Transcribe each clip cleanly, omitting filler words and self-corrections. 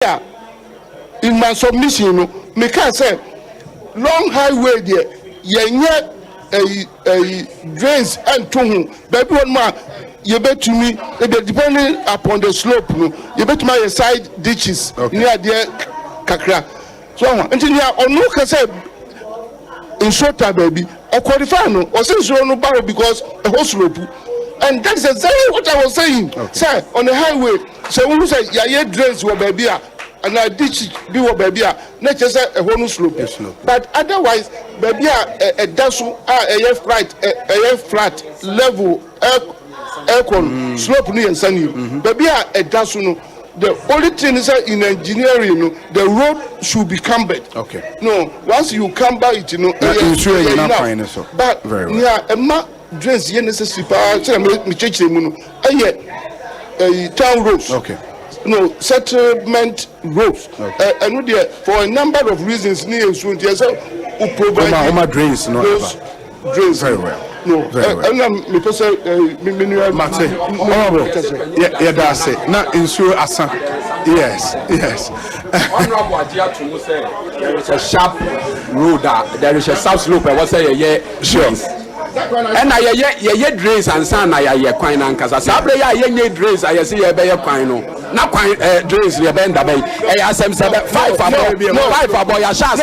Yeah, in my submission, me can say long highway there, yeah, a drains and tongue, baby one man, you bet to me, depending upon the slope, you bet my side ditches near there, Kakra. So, engineer, or no can say in shorter baby, or qualify no, or say so no barrel because a whole slope. And that's exactly what I was saying. Sir, on the highway, so when you say, yeah, drains were baby, and I ditch be what baby, not just a whole slope. But otherwise, baby, a dasu, a flat level, aircon, slope near sunny. Baby, a dasu. The only thing is that in engineering, the road should be cambered. Okay. No, once you camber it, but very well. Drains here necessary me church town roads. Okay. No settlement roads. Okay. And for a number of reasons near so there's a provide drains drains very well. No, and I'm person Mate. Yeah, that's it. Now insure Asan. Yes. Honorable Ajia to say there is a sharp road there is a south slope. I was say sure. And I drains and son I quine and casa. Sabre ya drains I see a bear quino. Not quite drains your bend away. I asked him 5 for boy a shas.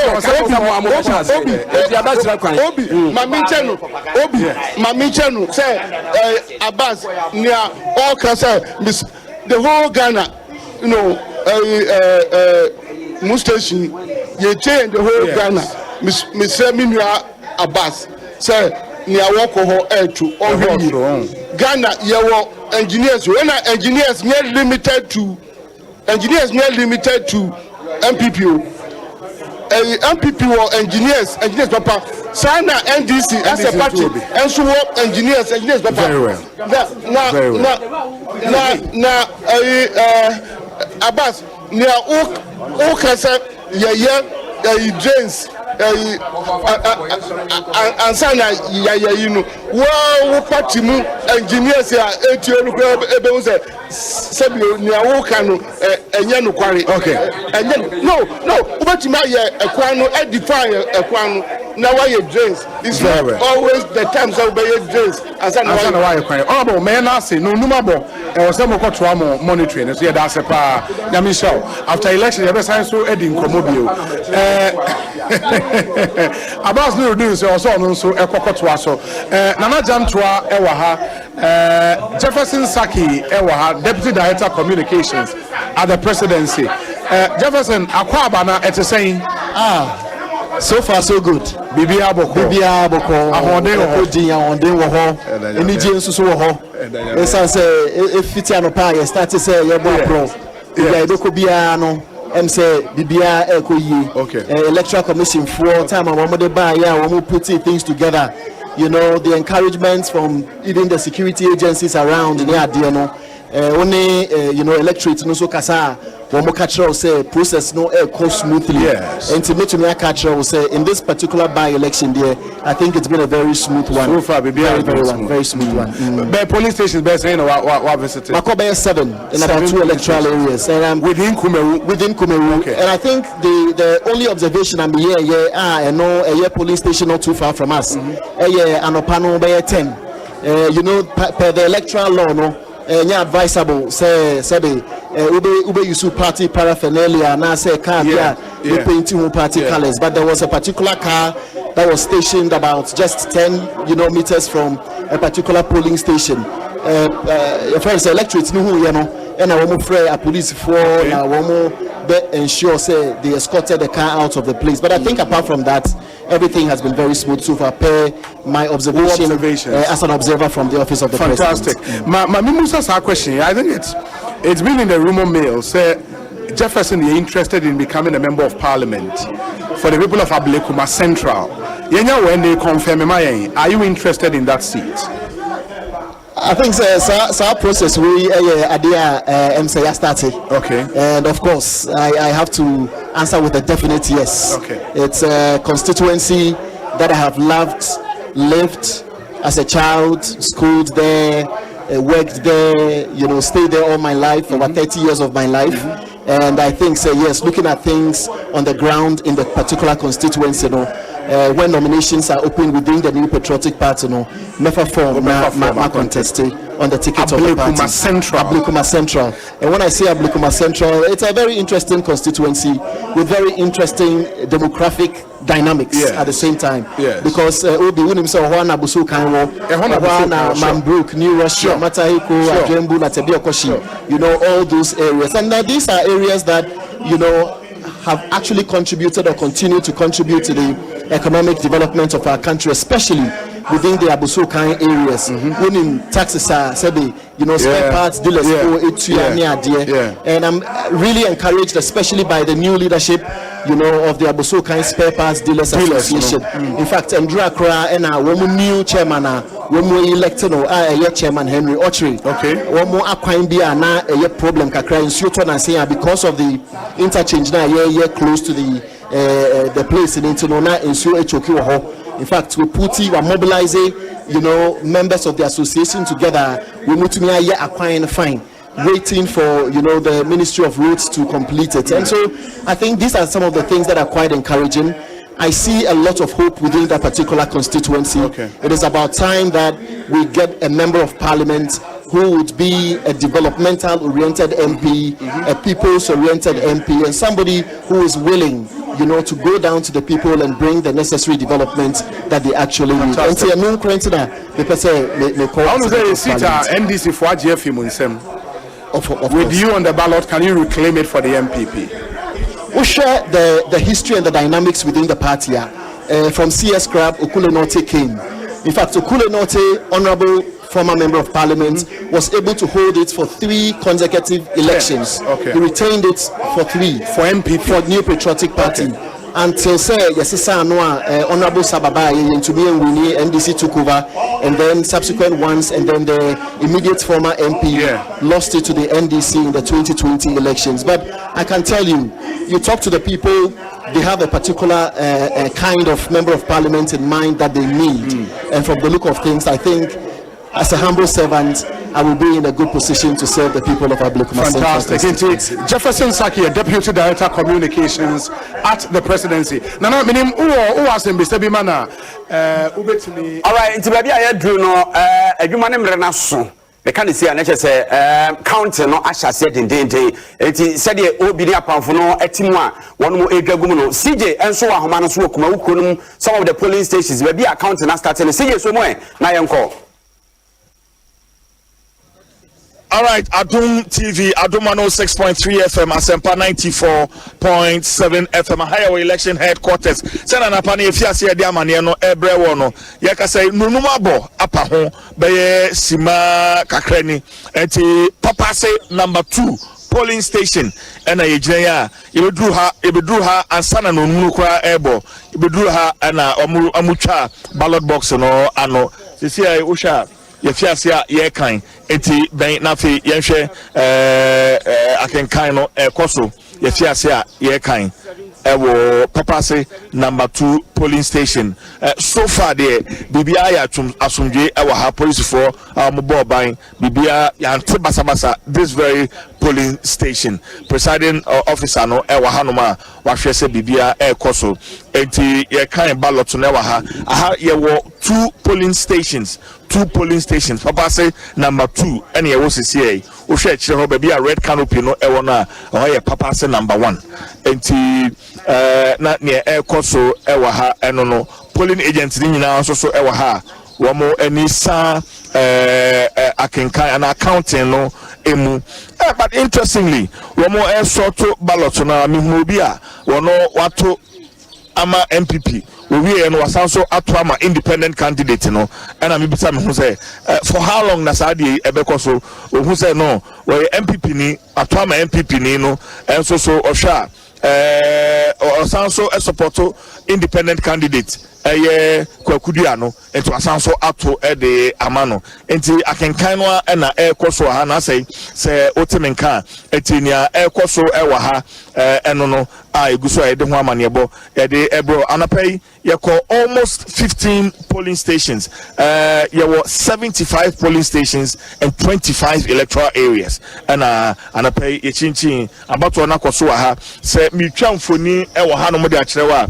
Obi, Mammy Channel, say Abbas near all Casa, Miss the whole Ghana, you know, Mustache, ye change the whole Ghana, Miss Minua Abbas, say. Near Woko air to Ghana, your engineers, when engineers near limited to MPPO. MPP or engineers, Papa. Sana NDC as a party, and so engineers, Papa. Very well. Now, Abbas, near Okasa, drains. And sana you know wow party mu engineers ya etio ebe wo say sebio nia wo kanu enye no kware okay enye no ubetima ye ekwan no define ekwan no na why drains is always the times of be drains asana why ekwan obo me na say no numabo e was dem ko to am monitoring so ye da se pa na me show after election ye be sign so edi nkomobio Abbas no do so no so ekokotoa so Nana Jantoa ewa ha Jefferson Saki ewa ha Deputy Director Communications at the presidency Jefferson akwaba na saying so far so good bibia boko ahonden wo ho enije nsusu wo ho esan say efiti anopa ye start say ye bo pro bibia doko bia no say bibia ekoyi electoral commission for time and we putting things together, you know, the encouragement from even the security agencies around in the only you know electorate no so kasa we catch say process no go smoothly. Yes. And to me catch say in this particular by-election there, I think it's been a very smooth one. So far, very smooth one. But police stations best saying what visited. Makobe 7 in about 2 electoral areas, and within Kumawu. Okay. And I think the only observation I'm here and no a police station not too far from us. Anopano by 10. You know, per the electoral law no. Advisable say ube use party paraphernalia na say car painting party colors, but there was a particular car that was stationed about just 10 meters from a particular polling station. Your friends electorate no and I want a police for ensure say they escorted the car out of the place. But I think apart from that, everything has been very smooth so far per my observation as an observer from the office of the Fantastic. President. My Musa question, I think it's been in the rumor mill say Jefferson is interested in becoming a member of parliament for the people of Ablekuma Central. When they confirm, are you interested in that seat? I think so process we MCA started. Okay. And of course, I have to answer with a definite yes. Okay. It's a constituency that I have lived as a child, schooled there, worked there, stayed there all my life, over 30 years of my life. And I think, yes, looking at things on the ground in the particular constituency, when nominations are open within the New Patriotic Party, Mefa form ma contested on the ticket of the party. Ablikuma Central. And when I say Ablikuma Central, it's a very interesting constituency with very interesting demographic dynamics at the same time. Because Obi himself, Juana Busu Kanwo, Juana Mambruk, New Russia, Matahiko, Ajembu, Natebiokoshi, all those areas. And these are areas that, have actually contributed or continue to contribute to the economic development of our country, especially within the Abusukan areas. Winning taxes are spare parts dealers. And I'm really encouraged, especially by the new leadership, of the Abusukan Spare Parts Dealers Association. In fact, Andrea Kra and our new chairman, when we elected chairman Henry Ochri. One more Aquambia na a problem kakra in Suton and say because of the interchange now close to the place in Intonona in Su Echoki. In fact, we mobilizing, members of the association together. We need to be acquiring fine, waiting for, the Ministry of Roads to complete it. And so I think these are some of the things that are quite encouraging. I see a lot of hope within that particular constituency. It is about time that we get a member of parliament who would be a developmental-oriented MP, a people's-oriented MP, and somebody who is willing, to go down to the people and bring the necessary development that they actually need. And say, NDC for GF with you on the ballot, can you reclaim it for the MPP? We share the history and the dynamics within the party. From CS Crab, Okule Norte came. In fact, Okule Norte, honorable former member of parliament, was able to hold it for 3 consecutive elections. He retained it for 3 for MP for New Patriotic Party until honorable Sababa to be Winnie NDC took over, and then subsequent ones, and then the immediate former MP lost it to the NDC in the 2020 elections. But I can tell you, you talk to the people, they have a particular kind of member of parliament in mind that they need, and from the look of things, I think as a humble servant, I will be in a good position to serve the people of Ablikuma. Fantastic. Jefferson Saki, Deputy Director Communications at the Presidency. Nana, minim who has been Mr. Bimana. All right, it's maybe I drew a human renaissance. The can see an HS counter no Asha said in dainty. It said Obinia Pamfono, Etimwa, one more Egagumuno, CJ, and so on Humanus Kumawu, some of the polling stations, maybe a counter now starting CJ somewhere. Nayanko. All right, Adum TV, Adum 106.3 FM, Asempa 94.7 FM, higher election headquarters. Sena na pani if ya see dia mane no ebre wo no. Ye ka say nunuma bo apa ho be sima kakrani. Enti papa say number 2 polling station ena ye gina ya ebedru ha ansana no nunu kra ebo ebedru ha na omutwa ballot box no ano. Sisi ai usha ye fiasia ye kan enti ben na fe ye hwe akenkan no ekoso ye fiasia ye kan ewo papa say number 2 polling station. So far there bibia ya asumdwe ewo ha police for mobo ban bibia ya nte basabasa this very polling station. Presiding officer no ewo hanoma wa hwe se bibia ekoso enti ye kan ballot no ewo ha aha ye wo 2 polling stations. Papa say number 2 and ye was here. O share chiro baby a red canopy no e wona o papa say number 1. Enti na near air coso ewa ha eno no polling agents ni nyina so ewa ha wo mo ani sa akenkan and accounting no emu. But interestingly wo mo sort ballot na mi hu bi a wo no wato ama MPP we and was also atwama independent candidate no and I be some who say for how long na sadi ebekoso who say no we MPP ni atwama MPP ni no and so osha Osanso a support independent candidate Kwakudiano and to Asanso ato de amano enti akenkanwa na ekoso ha na say otemenka etinia ekoso ewa ha eno no a eguso e de ho amanebo e de ebro anapai yeko almost 15 polling stations yewo 75 polling stations and 25 electoral areas and anapai yechinchin abato na koso ha se mitwa mfoni ewa ha no mo de akyerewa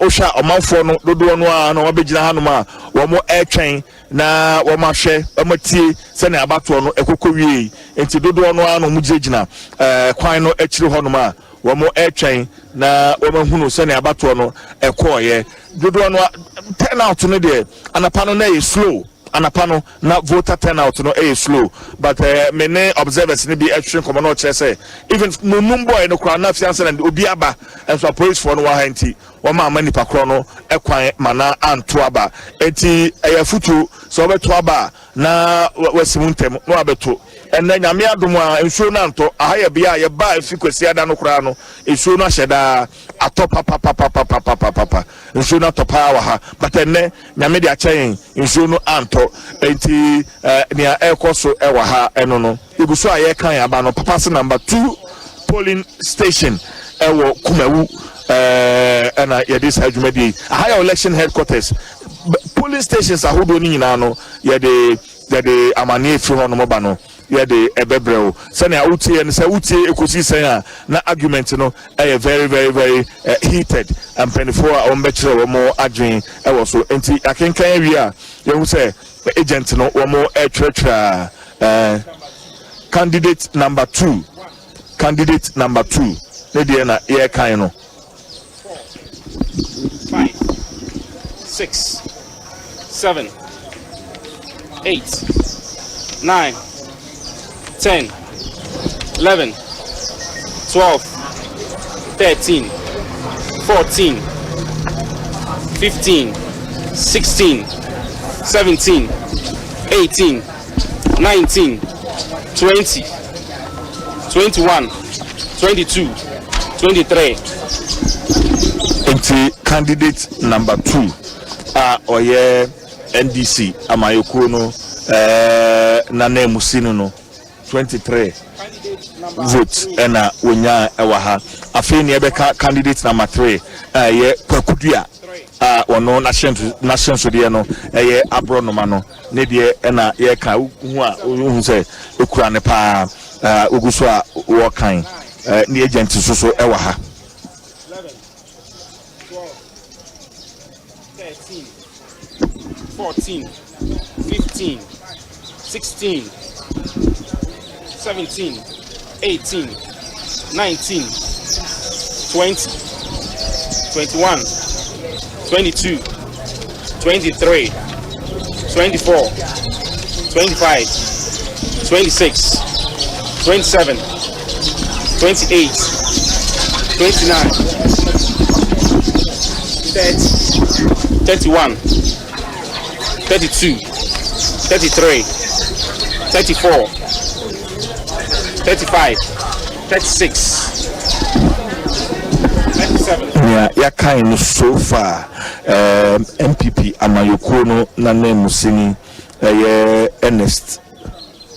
ohwa omanfo no dodo no a no wabegina hanoma womo etwen na womahwe omatie se na abato no ekokowie enti dodo no a no mugina kwan no akire honoma womo etwen na womahunu se na abato no ekoye dodo no turnout no de anapa no na e slow anapano na voter turnout no slow but many observers ni be action come no chere say even no boy no kra na fiance and obi aba and so police for no wa hanti wo ma mani pakro no ekwan mana anto aba enti futu so obeto aba na wasimuntem no abeto and then nyame adom a ensuo na anto ahaya bia ye ba afi kwasi ada no kra no ensuo no ahyeda atop papa ensuo no atop wa ha but enne nyame de achen ensuo no anto enti nia ekoso ewa ha eno no iguso aye kan aba no papa se number 2 polling station ewo Kumawu na yedis adwumadi ahaya election headquarters polling stations ahodo ni nyina no yede amane fi ho no moba no yede ebebreo se na utie and se utie Ekosiisen na argument no very heated and penifo a ombekire wo mo adwen ewo so enti akenkan wi a yehu se agent no wo mo etwetwa candidate number 2 ne de na ye kan no 5 6 7 8 9 10 11 12 13 14 15 16 17 18 19 20 21 22 23 enti candidate number 2 oye NDC amayoko no na nemusinu no 23 votes ena wonya ewa ha afeni ebeka candidate number 3 ye Kwakudua ono nation so de no ye abronoma no ne de ena ye ka hu a hu se ekura ne pa oguso a wo kan ne agent so ewa ha 14 15 16 17 18 19 20 21 22 23 24 25 26 27 28 29 30 31 32 33 34 35 36 yeah ya kind so far MPP amayoko no na nemusini Ernest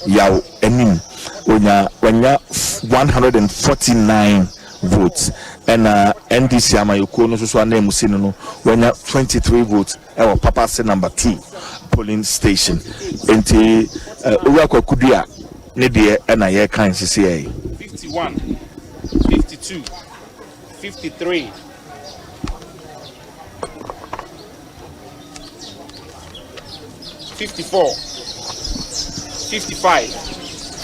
yaw enim wanya 149 votes and NDC amayoko no so na nemusini no wanya 23 votes papa se number 2 polling station enti owa Kwakudua ne de na ye kan sisi 51 52 53 54 55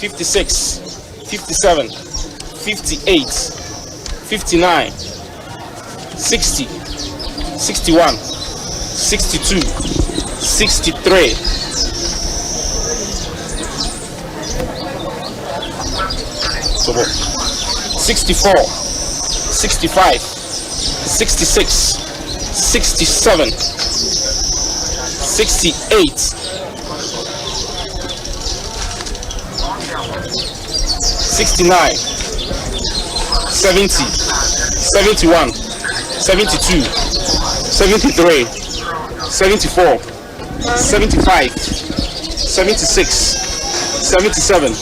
56 57 58 59 60 61 62 63 64 65 66 67 68 69 70 71 72, 73, 74, 75, 76, 77,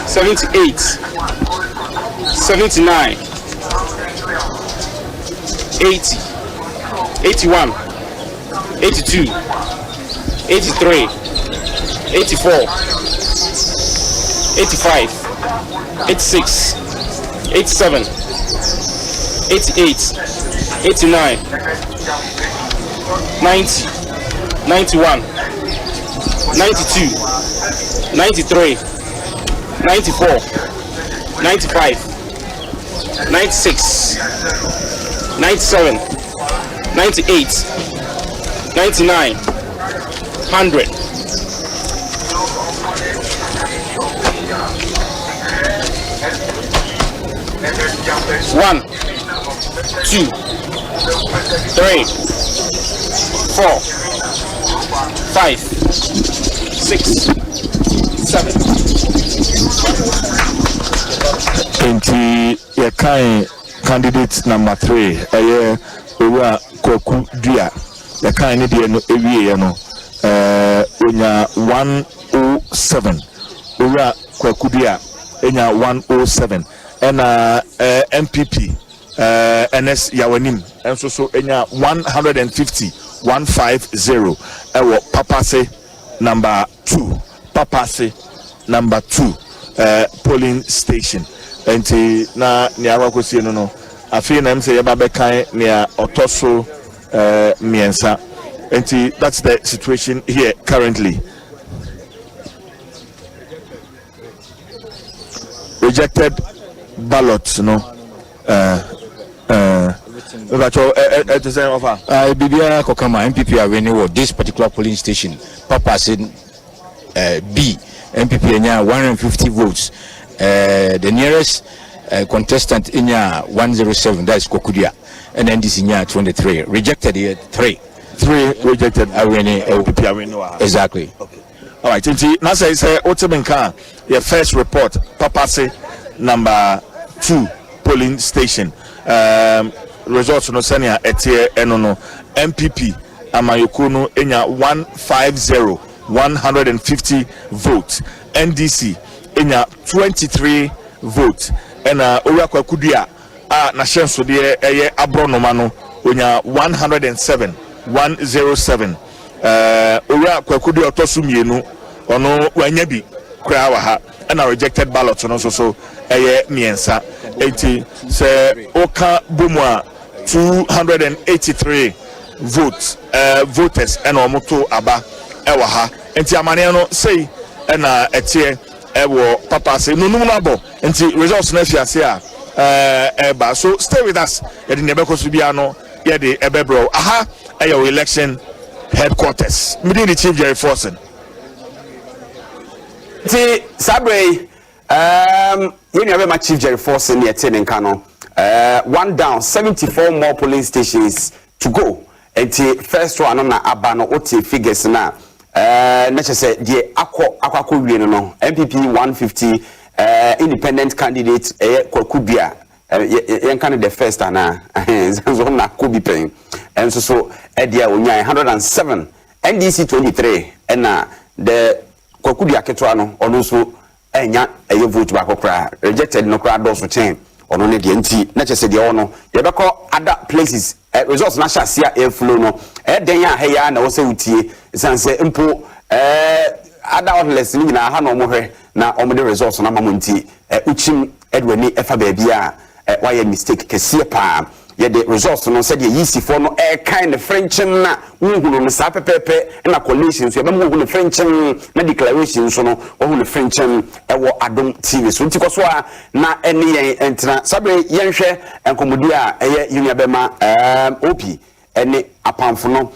78, 79, 80, 81, 82, 83, 84, 85, 86, 87, 88, 89, 90, 91, 92, 93, 94, 95, 96, 97, 98, 99, 100. One, 2, 3, 4, 5, 6, 7. Enti ye kind candidate number 3 eye owura Kwaku Dua ye kind ne de no ewie no onya 107 owura Kwaku Dua enya 107 ena MPP NS Yawanim enso so enya 150 ewo Papase number 2 Papase number 2 polling station enti na ni awakosie no afi na mse yeba bekan ne otoso miensa enti that's the situation here currently. Rejected ballots no Bibia Kokama MPP are winning this particular polling station. Papa said B MPP nya 150 votes. The nearest contestant in 107, that is Kwaku Dua, and NDC nya 23. Rejected here 3 rejected MPP are winning. Exactly. Okay. All right. Now say Otebenka your first report Papa say number 2 polling station results no senior etie eno no MPP Amayoko no enya 150 votes, NDC enya 23 votes, and owura Kwaku Dua na hyenso de eye abronoma no onya 107 owura Kwaku Dua otoso mienu ono wanya bi kra wa ha and a rejected ballot no so miensa 80 se oka bomwa 283 votes voters and omoto aba ewa ha enti amane no say na etie ewo Papa say no abo enti results na fiase a eba so stay with us yedi nebekoso bia no yedi ebebro aha eyo election headquarters meeting the chief Jerry Forson ti sabre you know my chief Jerry Forson here telling Kano one down 74 more polling stations to go enti first one na abano oti figures na let's say the akwa wie no MPP 150 independent candidate Kwaku Dua yen kind the first na so na Kobi pen and so dia onya 107 NDC 23 and the Kwaku Dua ketwa no ono so enya vote back kra rejected no kra do so chen ono ne de nti na chese de ono ye beko other places results na sha sia airflow no den ya ha ya na wo se wutie sanse mpo other outlets ni na ha no mo hwe na omo de results na mamo nti uchim edwani efa ba bia why a mistake kese pa ye the results no said ye yisi for no kind of french na nhunu no sa pepepe na coalition so ye bem nhunu french na declaration so no ohunu french wo adom tv so nti koso a na ene yen entra sabe yen hwe enkomodi a eye yunia bema op ene apamfo no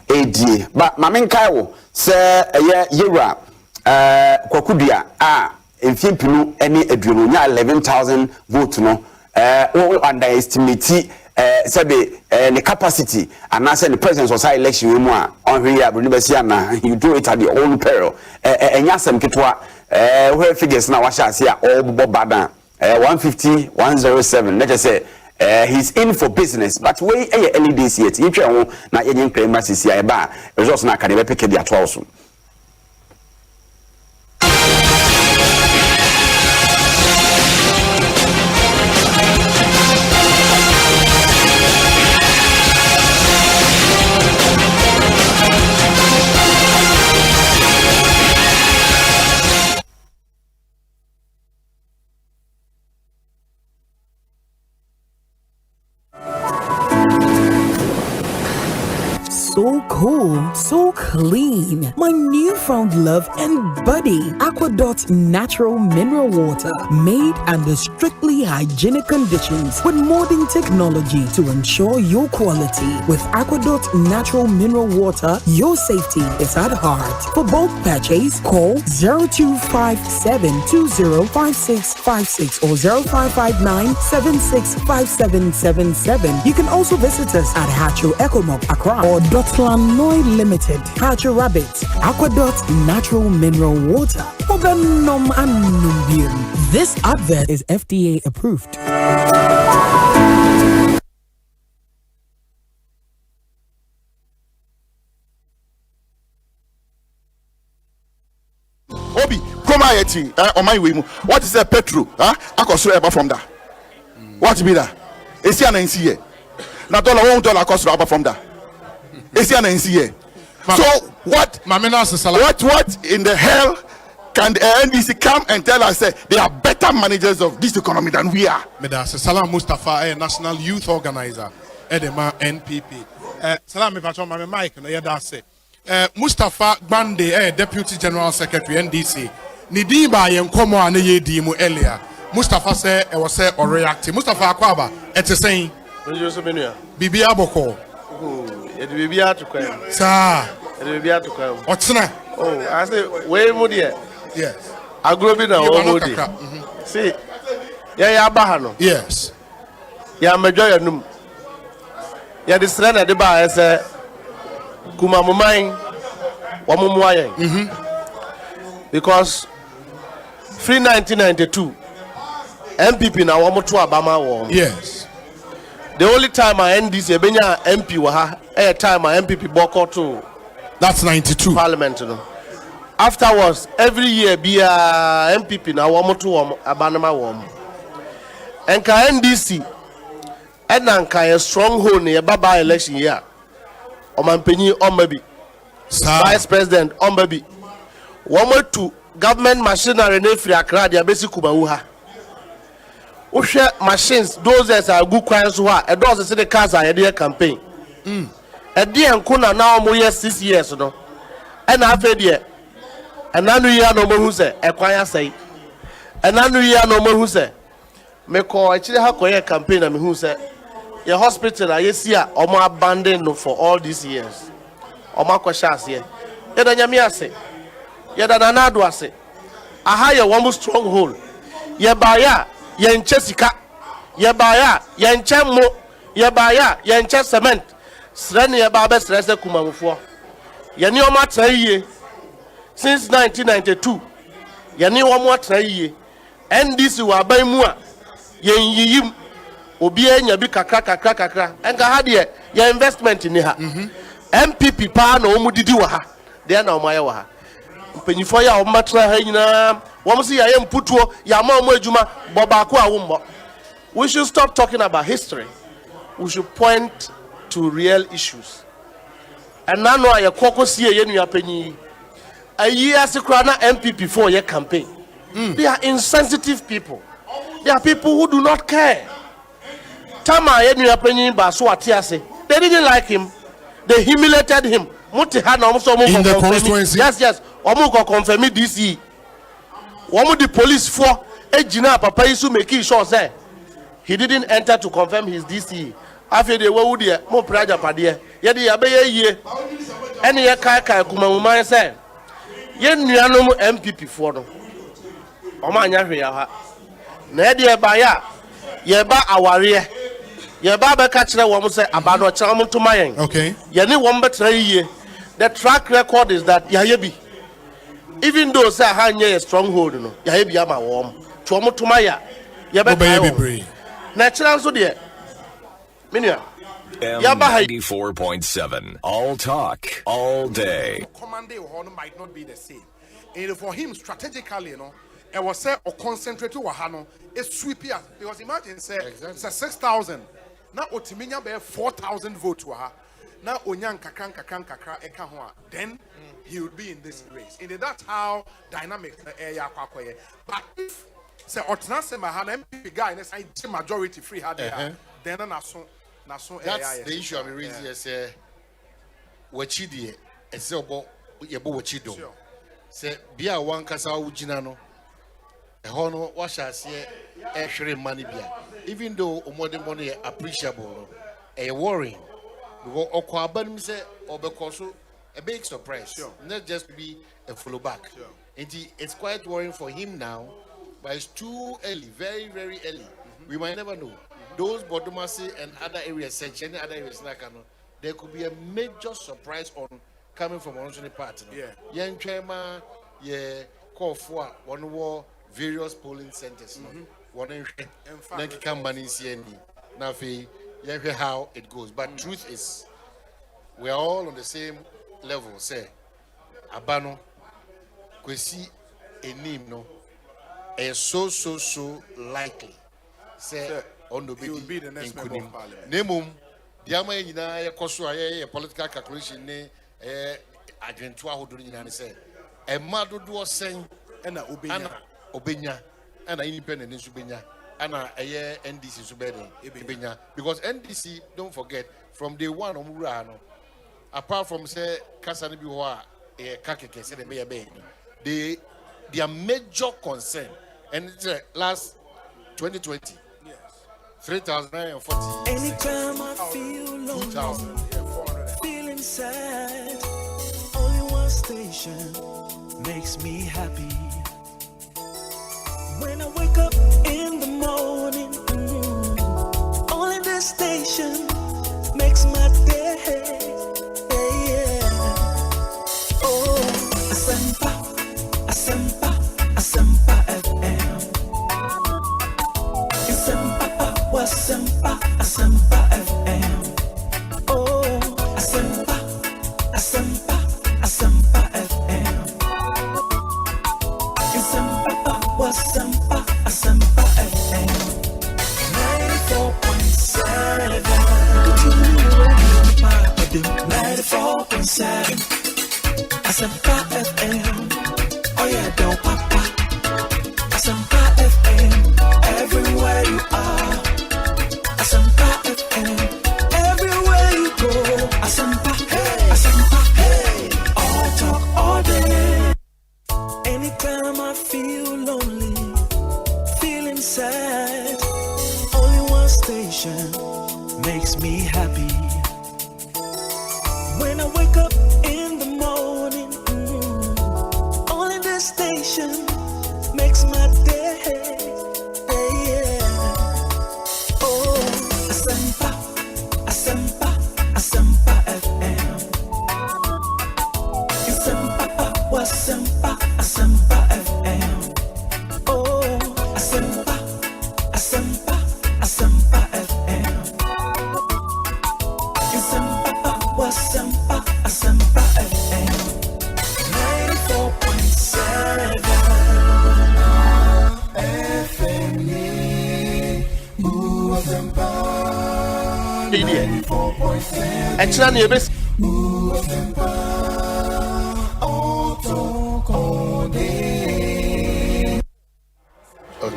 edi ba mamenkai wo se eye yewra Kwaku Dua a emfimpinu ene aduonu nya 11,000 vote no underestimate sabe the capacity and answer the presence of side election we mo on here university na you do it at the own peril enya sem ketwa where figures na wa sha se all bobo badan 150 107 let us say he's in for business, but we any days yet. You try na yen claim as CCI ba results na can be pick the atwals. So cool, so clean. My newfound love and buddy. Aquadot natural mineral water, made under strictly hygienic conditions with modern technology to ensure your quality. With Aquadot natural mineral water, your safety is at heart. For bulk purchase, call 0257205656 or 0559765777. You can also visit us at Hacho Ecomop Accra or Dotlanoi Limited, Hacho Rabbit, Aquadot Natural Mineral Water. Oganom Anubium. This advert is FDA approved. Obi, Komayeti, on my way. What is a petrol? Akosu ever from that. What be that? Is he an NCA? Now $1 cost ever from that. Is he an NCA? So what in the hell can the NDC come and tell us that they are better managers of this economy than we are? Salam Mustafa, National Youth Organizer, Edema NPP. Salam Mike, Mustafa Bande, Deputy General Secretary NDC. Nidiba Yenkomo Aneye Dimu earlier. Mustafa said it was or reacting. Mustafa Akwaba, it's a saying. Bibi Aboko. It will be out to come. Sir, it will be out to come. What's that? Oh, I say, way moody. Yes. I grew up in a moody. See, yeah, Bahano. Yes. Yeah, Major Num. Yeah, the strand at the bar is a Kumawu mine, Wamumwaye. Because free 1992, MPP now Wamutu Abama war. Yes. The only time I NDC Benya MP waha time I MPP boko to. That's 92. Parliament, you know. Afterwards, every year be a MPP na Wamutu Abanama wom. And ka NDC and nanka a stronghold near Baba election year. Omanpenyi Ombabi. Vice President Ombabi. Wamutu government machinery ne free Accra dia basic Kumawu. Ushe machines, those are good crimes who are a dozen the cars are a campaign. A dear and Kuna now more years 6 years, no. And half a year. And now you are no more who say, a choir say. And now you are no more who say, me call actually have a campaign and who say, your hospital, I see or more abandoned for all these years. Or my questions here. Yet I am say, yet another say, I hire one more stronghold. Ye by yen chesika ye baya yen chemo ye baya yen che cement srani ye ba be stress kumamufo ye ni omo atraye since 1992 ye ni omo atraye NDC wa ban mu a yen yiyim obi anya bi kakra enga ha de ye investment ni ha MPP pa na omo didi wa ha de na omo aye wa ha mpanyifo ya omo atra ha nyina Wamsi ya mputuo ya mama ejuma bobaku awumbo. We should stop talking about history. We should point to real issues. And now no ya kwoko sie ye nu apanyi. A year sekra na MPP for your campaign. They are insensitive people. They are people who do not care. Tama ye nu apanyi ba so atiase. They didn't like him. They humiliated him. Muti ha na omso mo in the constituency. Yes. Omo ko confirm DC. One the police for Ejina Papa Isu making sure say he didn't enter to confirm his DC. After the way would more praja padia. Yet abeye ye any ye kai Kumawu man say ye nuanom MPP for no. Omanya hwe ha. Na de ba ya ye ba aware ye ba be ka kire wo mo say abado kire mo to mayen. Okay. Ye ne wo betra ye. The track record is that ye bi. Even though say hanye a stronghold no ya be ama wom to mo to maya ya be kai. Natural so there Minya. M94.7. All talk, all day. Command might not be the same. And for him, strategically, it was say or concentrate to Wahano, it's sweepy because imagine say 6,000. Now Otiminya be 4,000 votes to her. Now Onyan Kakran Ekahua. Then he would be in this race. And that's how dynamic the area. But if say Otnase Mahana MP guy and say majority free had then that's the issue I'm raising is Wachidi, a Selbo, Yabo Wachido. Say, Bia one Casa Ujinano, a honor, wash us here, actually money beer. Even though modern money appreciable, a worrying. Because Okwaban say, or because a big surprise, not just be a follow back. It's quite worrying for him now, but it's too early, very, very early. We might never know. Those Bodomasi and other areas, section, other areas, there could be a major surprise on coming from one part. Young Chema, call for one war various polling centers. One in how it goes. But truth is, we are all on the same level. Say, Abano, Kwesi, Enim, no, is so likely. Say, on the be the next member of parliament. Nemum, the Amina, a political calculation, Argentua who do in say, a mother was saying, and Obenya, and an independent in Subenya, and a year NDC Subenya, because NDC, don't forget, from day one on Murano, apart from say Kasanibiwa, a Kakeke, said a baby, their major concern, and it's last 2020. 3,940. Anytime I feel lonely, feeling sad, only one station makes me happy. When I wake up in the morning, only this station makes my day. Oh, Asempa FM. Asempa FM. Oh, Asempa FM. Asempa FM. 94.7. 94.7. Asempa FM. Oh yeah, don't papa. Asempa FM. Everywhere you are. Asempa FM. Everywhere you go. Asempa, hey. All talk, all day. Anytime I feel lonely, feeling sad, only one station makes me happy. When I wake up in the morning, only this station makes my day. Asempa FM. Oh, Asempa FM. Asempa FM. 94.7 FM. Asempa. 94.7. Extra neighbors.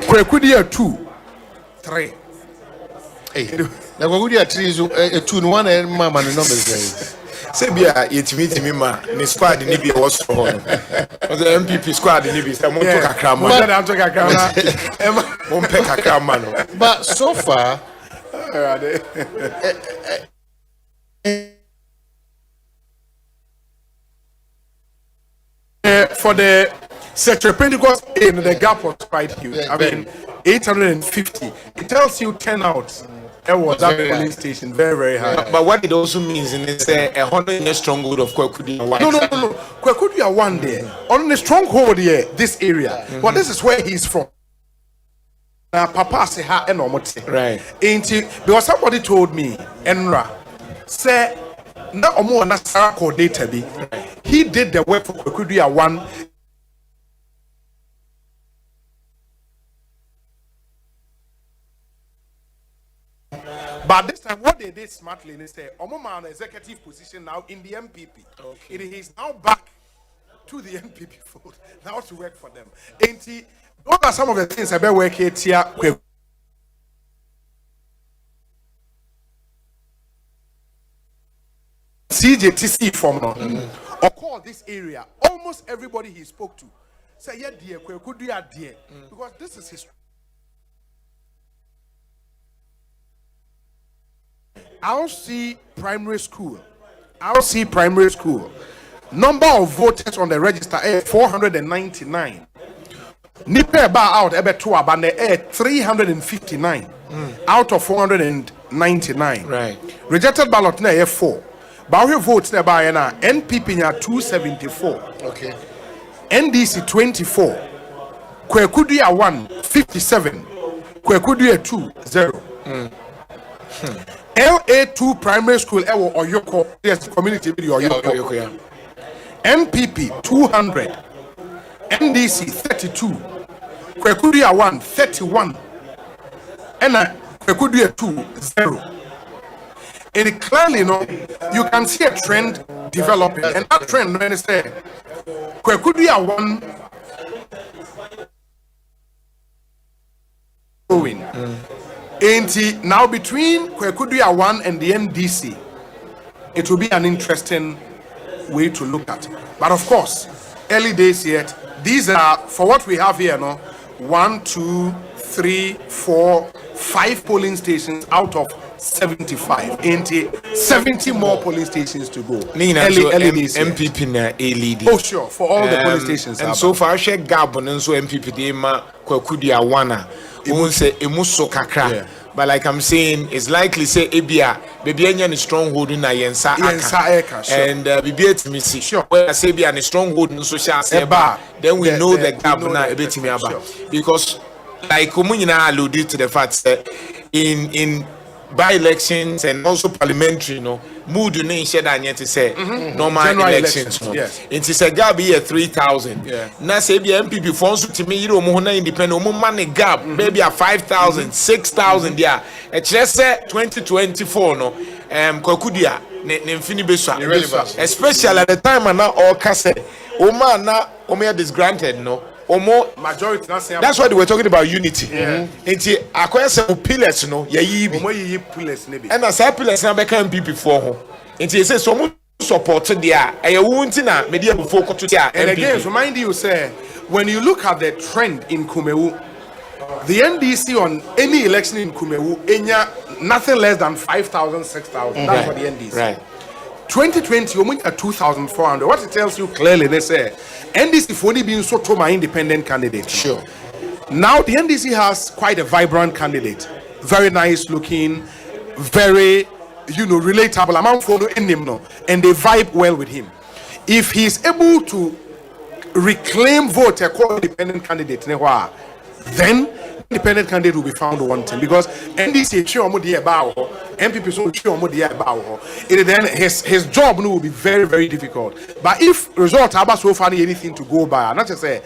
Kwekudia 2, 3. Now Kwekudia 3 is a 2 and 1 and Mamma the numbers. Say be a meet ma ni squad ni bi was for the MPP squad ni bi say mo to kakra ma no. But so far for the Secretary Pentecost in the gap was quite huge. I mean 850. It tells you turnout. It was that polling station very high. But what it also means is a 100 stronghold of Kwekudia. No. Kwekudia one day on the stronghold here, this area. But this is where he's from. papa say ha and omote. Right. Because somebody told me, Enra, say na omo na Sarah coordinator bi. He did the work for Kwekuduya 1. But this time, what they did smartly, they say, Omoma an executive position now in the MPP. Okay. It is now back to the MPP fold, now to work for them. Those are some of the things I've been working here. CJTC formula, or call this area, almost everybody he spoke to say, yeah, dear, could do dear, because this is his. I'll see primary school. Number of voters on the register 499. Nipe ba out ebe two abane 359 out of 499. Right. Rejected ballot na 4. But we votes na ba na NPP na 274. Okay. NDC 24. Kwekuduya 1 57. Kwekuduya 2 0. LA2 primary school ewo Oyoko, yes, community video Oyoko. Yeah. MPP 200, NDC 32, Kwekuduya 1 31, and Kwekuduya 2 0. And clearly, you can see a trend developing, and that trend, when it's there, Kwekuduya 1 growing. And now between Kwekuduya 1 and the NDC, it will be an interesting way to look at. But of course, early days yet, these are, for what we have here, 1, 2, 3, 4, 5 polling stations out of 75. 70 more polling stations to go. Early days MPP na lead. Oh sure, for all the polling stations. And so far, I share Gabon and so MPP de ma Kwekuduya 1. Kakra. But like I'm saying, it's likely say Ebia, baby any stronghold in Yensa Aka. And baby to me see. Sure. When I say be a stronghold in social seba, then we know the gap now a bit me about. Because like Komunina alluded to the fact that in by-elections and also parliamentary, mood you need and yet to say normal general elections. Yes. It is a gap here 3,000. Yeah. Now say be MPP phones to me, you know, independent, money gap, maybe a 5,000, 6,000. Yeah. It's just 2024. Kwekuduya, especially at the time, and now all cassette, na disgranted, majority. That's why they were talking about unity. Enti akwese pillars pillars and as pillars na beka MPP for ho. Enti say so mu support there. Wunti na media before to there. And again, remind you say when you look at the trend in Kumawu, the NDC on any election in Kumawu, nothing less than 5,000, 6,000. That's for the NDC. Right. 2020, we at 2,400. What it tells you clearly, they say NDC for only being so my independent candidate. Sure. Now the NDC has quite a vibrant candidate, very nice looking, very relatable. Among following him, and they vibe well with him. If he's able to reclaim vote a independent candidate, then independent candidate will be found wanting, because NDC MPP then his job will be very, very difficult. But if results are so far anything to go by, not to say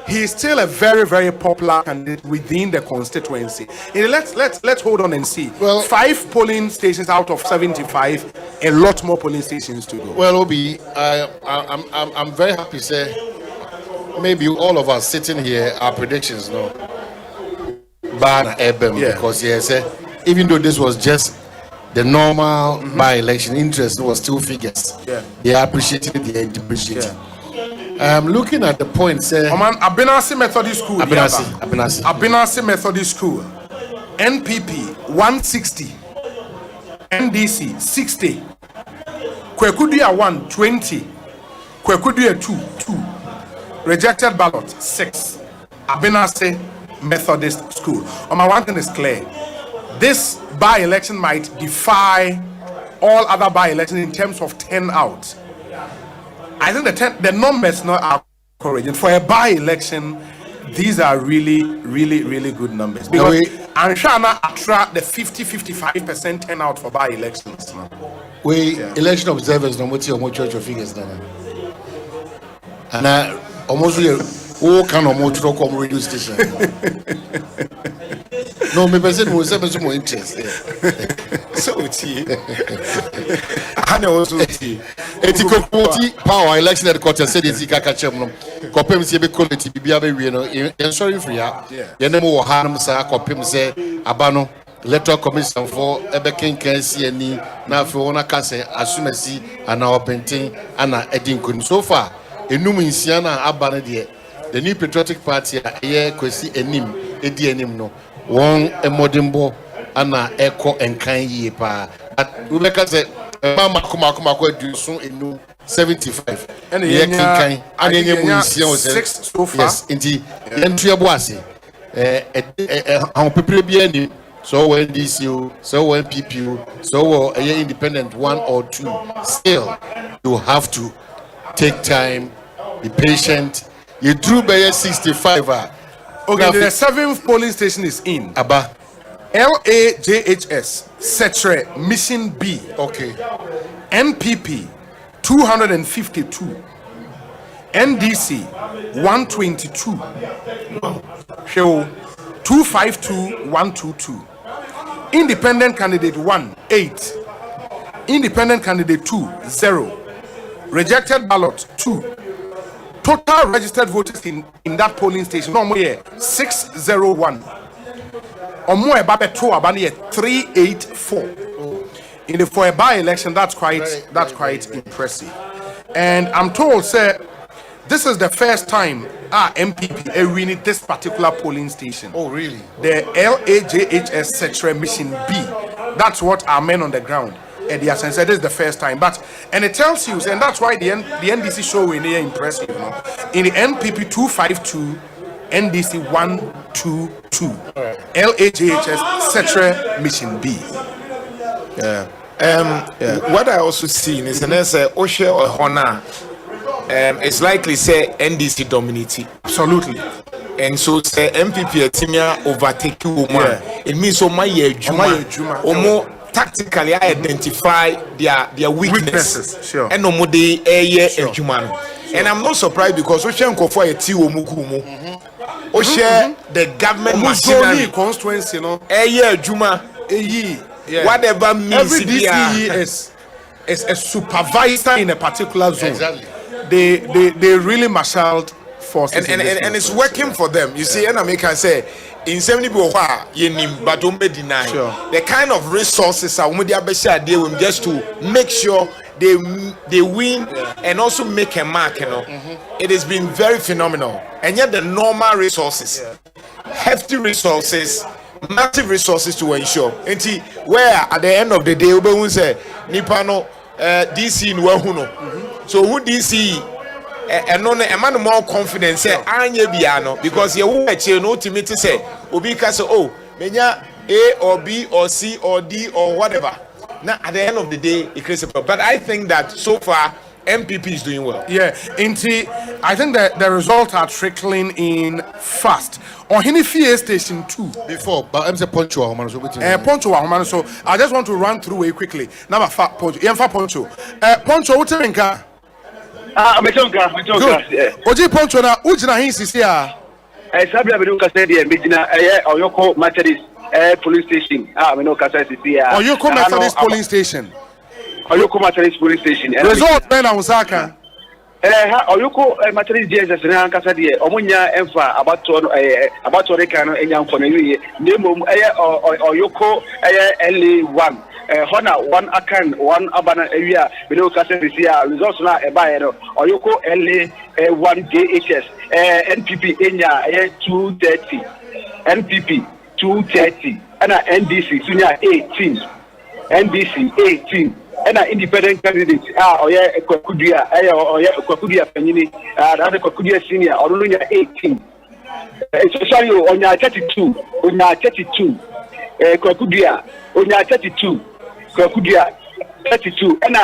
he is still a very, very popular candidate within the constituency. Let's hold on and see. Well, 5 polling stations out of 75, a lot more polling stations to go. Well, Obi, I'm very happy to say maybe all of us sitting here, our predictions, because yes, even though this was just the normal by-election, interest was still figures. Yeah. They appreciated it, they depreciated. Looking at the point, Abinasi Methodist School. Abinasi Methodist School. NPP 160. NDC 60. Kwekuduya 1 20. Kwekuduya 2 2. Rejected ballot 6. Abinasi Methodist School. My one thing is clear. This by-election might defy all other by-elections in terms of turnout. I think the numbers now are encouraging. For a by-election, these are really, really, really good numbers. Because I'm trying to attract the 50-55% turnout for by-elections. Election observers, no matter what church figures, and I almost all kind of more to come radio station. No, me person was some more interest. So it's I know also it's power election headquarters said it's Kakachem. Copem say be quality be and sorry for ya. Yenemo Hanam sa copem say Abano electoral commission for Ebekin Kensi and now for one case as soon as see and our painting and Edin kun so far. Enum Siana Abana the new patriotic party a kwesi enim edi enim no one emodimbo ana echo enkan yie pa but we make say mama kuma do so enu 75 and ye kan anyenye mu nsia o say 6 so far yes inti entu ebo ase people bi ani so when DCU so when PPU so independent 1 or 2 still you have to take time, be patient. You drew by 65. Okay, the 7th polling station is in. Abba. LAJHS, Setre, Mission B. Okay. NPP, 252. NDC, 122. Show, 252, 122. Independent candidate 1, 8. Independent candidate 2, 0. Rejected ballot 2. Total registered voters in that polling station, no more 601. Or more about 384. In the for a by-election, that's quite impressive. And I'm told, sir, this is the first time our MPP are winning this particular polling station. Oh, really? The LAJHS Setre Mission B. That's what our men on the ground. And the sense this is the first time, and it tells you, and that's why the NDC show in here impressive. You know? In the NPP 252, NDC 122, LAJHS Setre Mission B. What I also see is an Osei or Hona. It's likely say NDC dominating. Absolutely. And so say MPP Timia overtake woman. It means so my Juma or more. Tactically, I identify their weaknesses. Sure. And no more they and I'm not surprised because Osei for a T Omukumu. Osei the government machinery constituency, you know. Juma. Whatever means every DCE is a supervisor in a particular zone. Exactly. They really marshaled forces. And it's working for them. You see, and I can say in 70 people but don't be deny the kind of resources are just to make sure they win and also make a mark, you know. It has been very phenomenal. And yet the normal resources, hefty resources, massive resources to ensure. And where at the end of the day we say Nipano DC in Wahuno. So who DC and no man more confidence say anye biano because you will actually no to me to say obi ka say oh menya A or B or C or D or whatever. Now at the end of the day it creates a problem. But I think that so far MPP is doing well. Yeah, I think that the results are trickling in fast. On Hinifie Station 2. Before, but I'm saying Poncho Ahomano. So I just want to run through it quickly. Now, Poncho. Poncho, what's your name? Oji Poncho na ujina hinsi siya. Sabia biduka saidi mbijina Oyoko Methodist police station. Mino kasa siya. Oyoko Methodist polling station. Oyoko Methodist police station. Result na usaka. Oyoko Methodist JSS na kasa die. Omunya emfa abato rekano enya mfo na yiye. Nemo Oyoko LA1. Hona one akan one abana area below Cassia results now a buyer Oyoko LA 1 JHS NPP Enya 230 NPP 230 and NDC Sunya 18 NDC 18 and independent candidate Kwakudia Penini that's Kwakudia senior or 18 sorry on your 32 Kwakudia on your 32 Kwakudia 32 and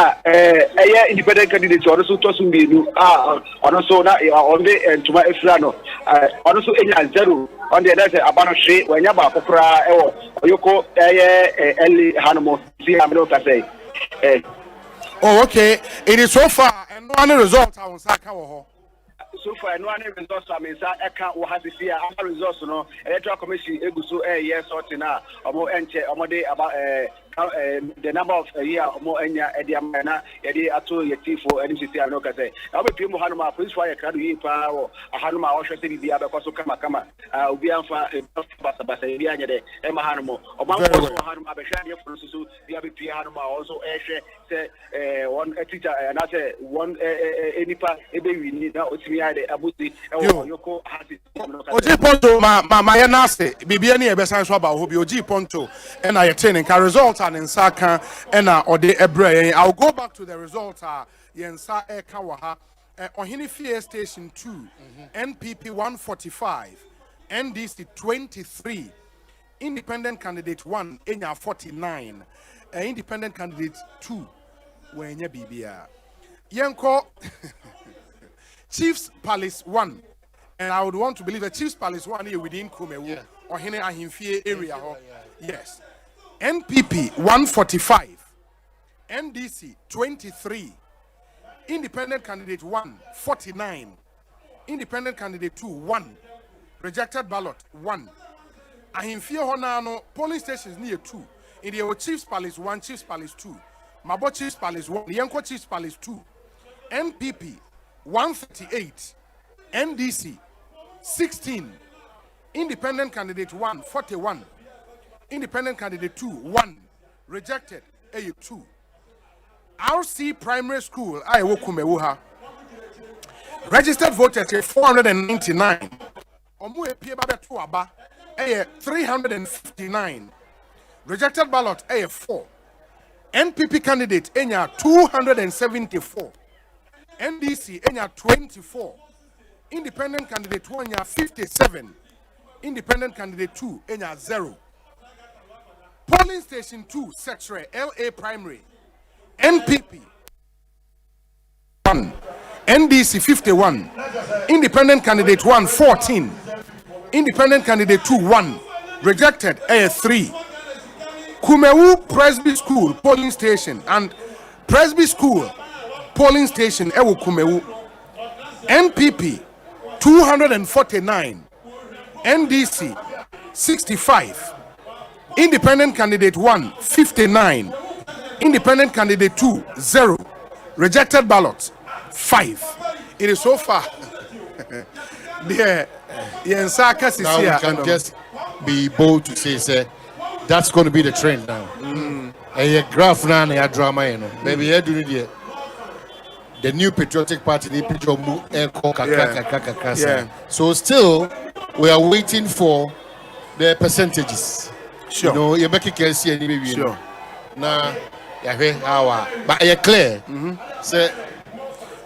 independent candidate also to me also na on the to my Efrano also in 0 on the other Abano when Yaba Popra Oyoko Eli Hanamo see Amino say. Oh, okay. It is so far and no other result on Saka. So far, no other results. I mean, I can't have to see other results. No, electoral commission egusu yes sorting now. Omo enche omo de about the number of year omo enya ediamana edi ato yetifo NCC anoka say. Now we pay mo hanuma police fire crowd yi pa o hanuma o hwese bi bia be kwaso kama obi anfa basa bi anya de e ma hanumo omo kwaso hanuma be hwa de fo so bia be pia hanuma also ehwe say one teacher and I say one enipa ebe wi na otimi abuti yoko hasi oji ponto ma ye nase bibia ne e be san so ba ho bi oji ponto e na ye training ka result and nsaka e na ode ebre I'll go back to the result yensa e ka wa ha ohini fie station 2 NPP 145 NDC 23 independent candidate 1 enya 49 independent candidate 2 wenye bibia yenko Chiefs Palace 1, and I would want to believe that Chiefs Palace 1 here within Kumawu or Hine Ahimfie area. Yes. NPP 145, NDC 23, Independent Candidate 1 49, Independent Candidate 2 1, Rejected Ballot 1. Ahimfie Honano polling stations near 2. In the Chiefs Palace 1, Chiefs Palace 2, Mabo Chiefs Palace 1, Yanko Chiefs Palace 2, NPP 138, NDC 16, Independent Candidate 1 41, Independent Candidate 2 1, Rejected A2. RC Primary School Kumawu registered voters 499. Omu epie babe to aba 359. Rejected ballot 4. NPP candidate enya 274. NDC enya 24. Independent candidate 1 enya 57. Independent candidate 2 enya 0. Polling station 2 Secretary LA Primary NPP 1. NDC 51. Independent candidate 1 14. Independent candidate 2 1. Rejected 3. Kumawu Presby School polling station and Presby School polling station Ewo Kumawu NPP 249, NDC 65, Independent candidate 1 59, Independent candidate 2 0, rejected ballot 5. It is so far. There, now we can just be bold to say, that's going to be the trend now. And your graph now, your drama, you know. Maybe you're doing it. The new patriotic party, the picture So still, we are waiting for the percentages. Sure. You know, you make it see any baby. Sure. Now, but you're clear. So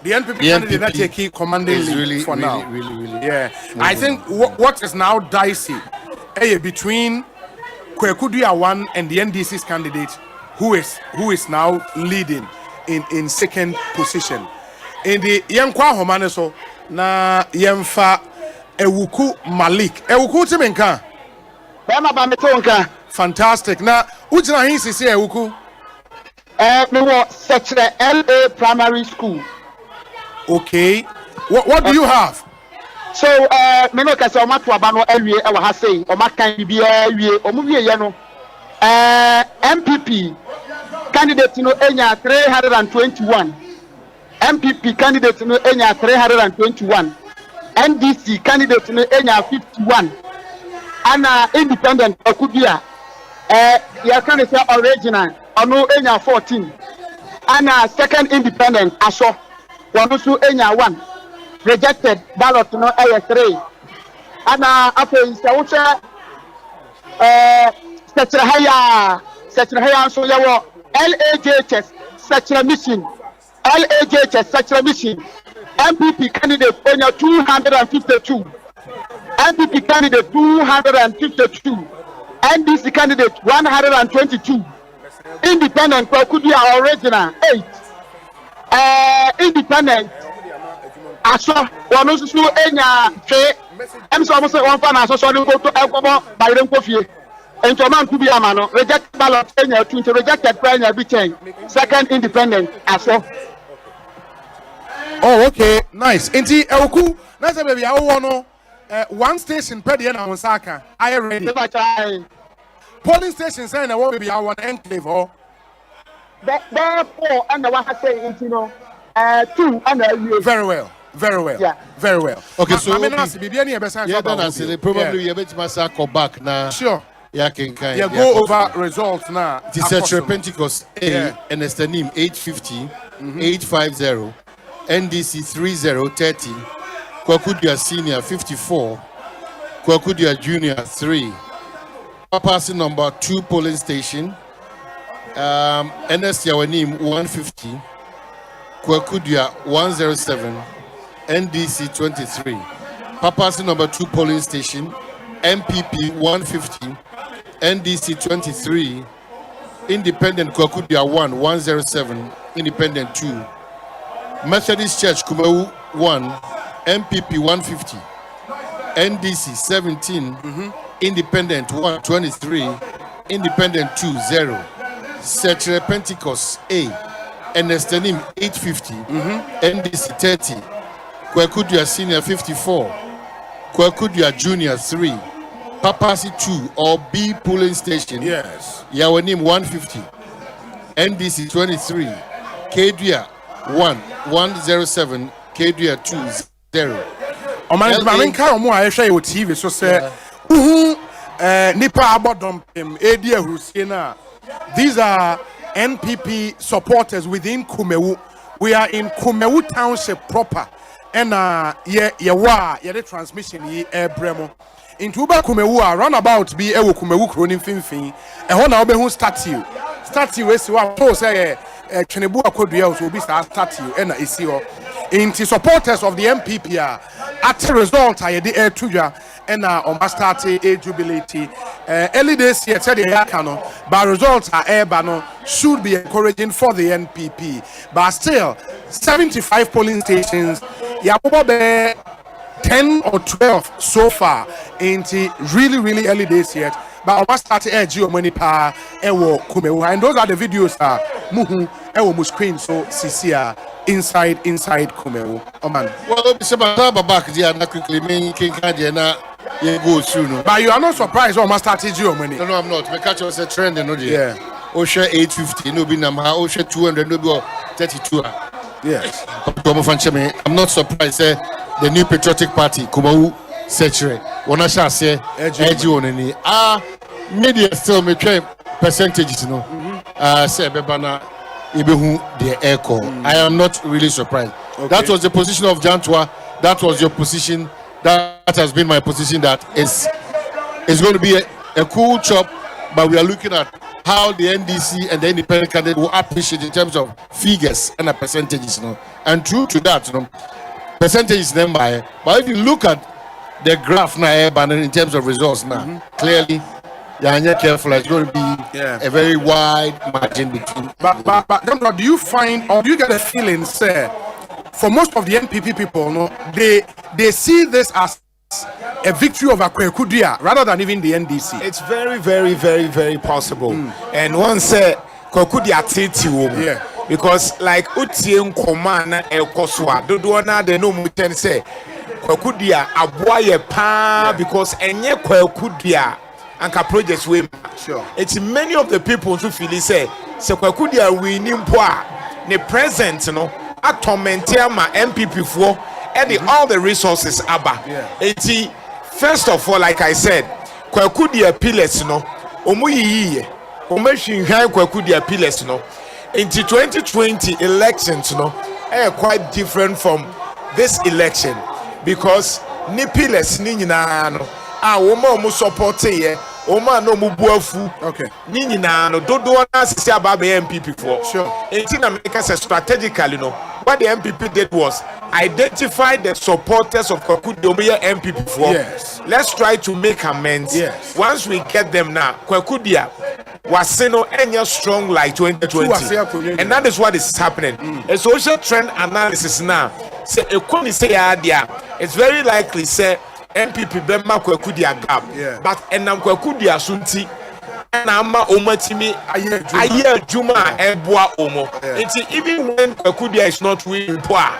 the NPP candidate that take commanding lead really, for really, now. Really. Yeah. I think what is now dicey between Kwekuduya 1 and the NDC's candidate who is now leading in second position. In the Yankwa Homaneso na Yemfa Ewuku Malik. Ewuku Timenka. Fantastic. Now, Ujina Hinsi say Ewuku? Me was such a LA primary school. Okay. What do you have? So, me no kase oma to aba no awie e wa ha sei, oma kan bibia awie, omu wie ye no. MPP candidate no enya 321. MPP candidate no enya 321. NDC candidate no enya 51. Ana independent Okudia ya can say original ono enya 14. Ana second independent Aso wanusu enya 1. Rejected ballot no 3. Ana afa se wo Setrahaya so yawo LAJHS Setra mission LAJHS Setra mission MPP candidate onya 252. MPP candidate 252. NDC candidate 122. Independent Kwakudia original 8. Independent Aso one also enya fe em so almost one fan aso so go to ekobo bayre nkofie entoman ku bi amano reject ballot enya 20 rejected enya bi change second independent Aso. Oh, okay, nice. Inti Ewoku, na say baby awo no one station per the na Onsaka. I ready. Polling station say na one baby awo enclave ho. There 4 and the one say inti no 2 and very well. Very well. Yeah. Very well. Okay, so I mean, I see any yeah, probably you bet myself go back now. Sure. Yeah, can kind. Yeah, go over results now. This is Pentecost A and it's the name 850 850 NDC 3030 Kwakudia Senior 54 Kwakudia Junior 3 Papasi number 2 polling station NS Yawanim 150 Kwakudia 107 NDC 23 Papasi number 2 polling station MPP 150 NDC 23 Independent Kwakudia 107 Independent 2 Methodist Church Kumawu 1 MPP 150 NDC 17 Independent 123 Independent 2 0 Setre Pentecost A Ernestenim 850 NDC 30 Kwakudia Senior 54 Kwakudia Junior 3 Papasi 2 or B polling station Yawanim 150 NDC 23 Kedia 107 Kedia 20 Omanka omo a ehwe yo TV so say nipa abodom edi ahurusie na. These are NPP supporters within Kumawu. We are in Kumawu Township proper. And ye wa the transmission ye bremo. Into Uba Kumawu roundabout be ewo Kumawu kroni finfin. E ho na obehu statue. Statue we si wa so say Chenebu akodua so be statue and esi ho. Into supporters of the MPP at the result I the air tuja and on start a jubilate early days here said the yakano but results are air should be encouraging for the NPP but still 75 polling stations yabobe 10 or 12 so far into really early days yet but on start air money pa ewo Kumawu and those are the videos muhu ewo mu screen so sisia inside Kumawu. Oh man. Well, it's about back there na quickly me king can na you go soon. But you are not surprised or must start your money. No, I'm not. Because catch us a trend no there. Yeah. Osha 850 no be number Osha 200 no be 32. Yes. I'm not surprised the new patriotic party Kumawu Setre wanna shall say edge on any media still me try percentages no. Say bebana Ibehu the echo. I am not really surprised. Okay. That was the position of Jantua. That was your position. That has been my position. That it's going to be a cool chop, but we are looking at how the NDC and the independent candidate will appreciate in terms of figures and the percentages. You know? And true to that, you know, percentages then by. But if you look at the graph now, in terms of results now, clearly. Yeah, careful. It's going to be a very wide margin between. But do you find or do you get a feeling, sir? For most of the NPP people, no, they see this as a victory over Kwakudia rather than even the NDC. It's very possible. And one say Kwakudia titi because like Utien Komana El Koswa, Doduana de no muten say Kwakudia aboye pa because enye Kwakudia. Anka projects we sure. It's many of the people who feel say Kwakudia winning poa the present tormentia ma MPP for and all the resources aba. It's first of all, like I said, Kwakudia pillars omuyi omeshinhai Kwakudia pillars into 2020 elections quite different from this election because ni pillars ni nyina no woman support ye woman no mu buafu okay ni nyina no dodo na sisi aba be MPP for sure 18 America strategically what the MPP did was identify the supporters of Kwaku Diomeye MPP for. Yes. Let's try to make amends. Yes. Once we get them now, Kwaku Dia was any strong like 2020. And that is what is happening. A social trend analysis now. Say it's very likely say MPP Bema Kwaku Dia gap. Yeah. But enam Kwaku Dia sunti na ama omatimi aye juma eboa omo. Even when Kwaku Dia is not winning poor,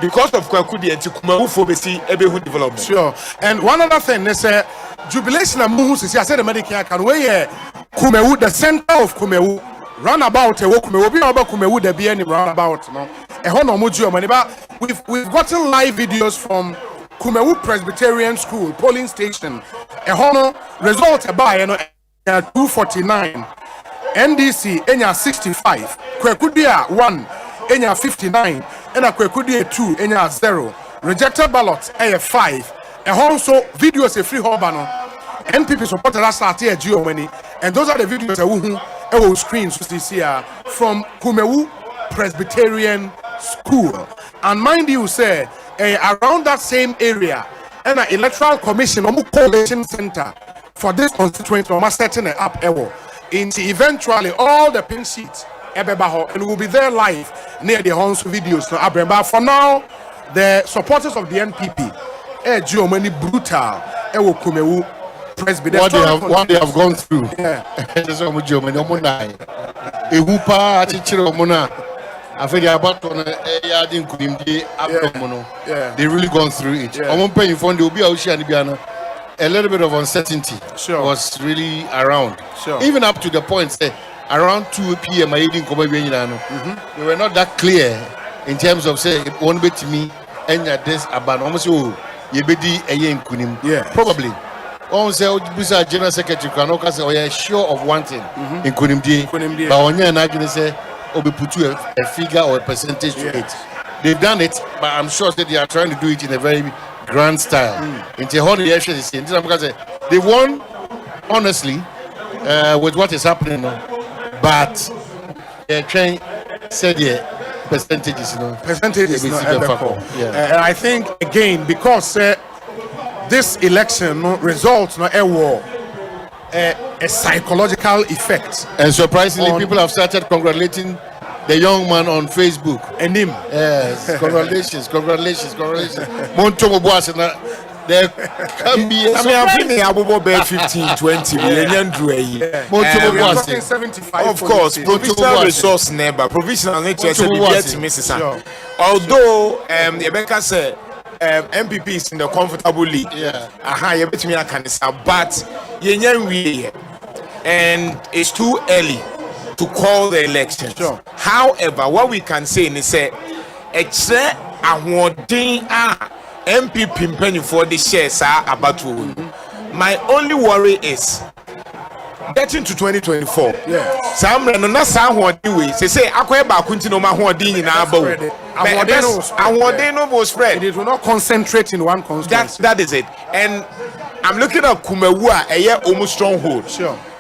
because of Kwaku Dia nti Kumawu for besi ebehu development. Sure. And one other thing is jubilation and muhu sisi. I said the medical can we Kumawu, the center of Kumawu, roundabout Kumawu, be about Kumawu the BN roundabout. No, we've gotten live videos from Kumawu Presbyterian School polling station. A honor result by 249, NDC enya 65, Kwekudia 1 enya 59, and a Kwekudia 2 enya 0. Rejected ballots enya 5. And also videos a free hobano. NPP supported us at here Germany, and those are the videos that will screens from Kumawu Presbyterian School. And mind you, say around that same area, and an electoral commission coalition center for this constituency, we setting it up into eventually all the pin sheets and we'll be there live near the Honsu videos. But for now, the supporters of the NPP, Germany brutal, Kumawu what they have gone through. Yeah. They really gone through it. A little bit of uncertainty was really around. Even up to the point, say, around 2 p.m. They were not that clear in terms of say one bit to me and this about almost probably. On say General Secretary Kanoka say, "Oh, yeah, sure of one thing in Kunimdi, but on your not say, or be put you a figure or a percentage to it. They've done it, but I'm sure that they are trying to do it in a very grand style. In the whole election, because they won honestly with what is happening now, but they're trying said percentages, percentages, and I think again because. This election results a war, a psychological effect. And surprisingly, people have started congratulating the young man on Facebook. And him. Yes, congratulations. Montomo Boasena. There can be a I 15, 20. Of course, provisional resource never. Provisional nature said Mrs. Although Rebecca said MPP is in the comfortable league. But and it's too early to call the election. However, what we can say is say MPP penny for the shares are about to win. My only worry is getting to 2024. Some not some who anyway. Say akweba kunti ma who din na aba. They no spread. It will not concentrate in one constituency. That is it. And I'm looking at Kumawu a almost stronghold.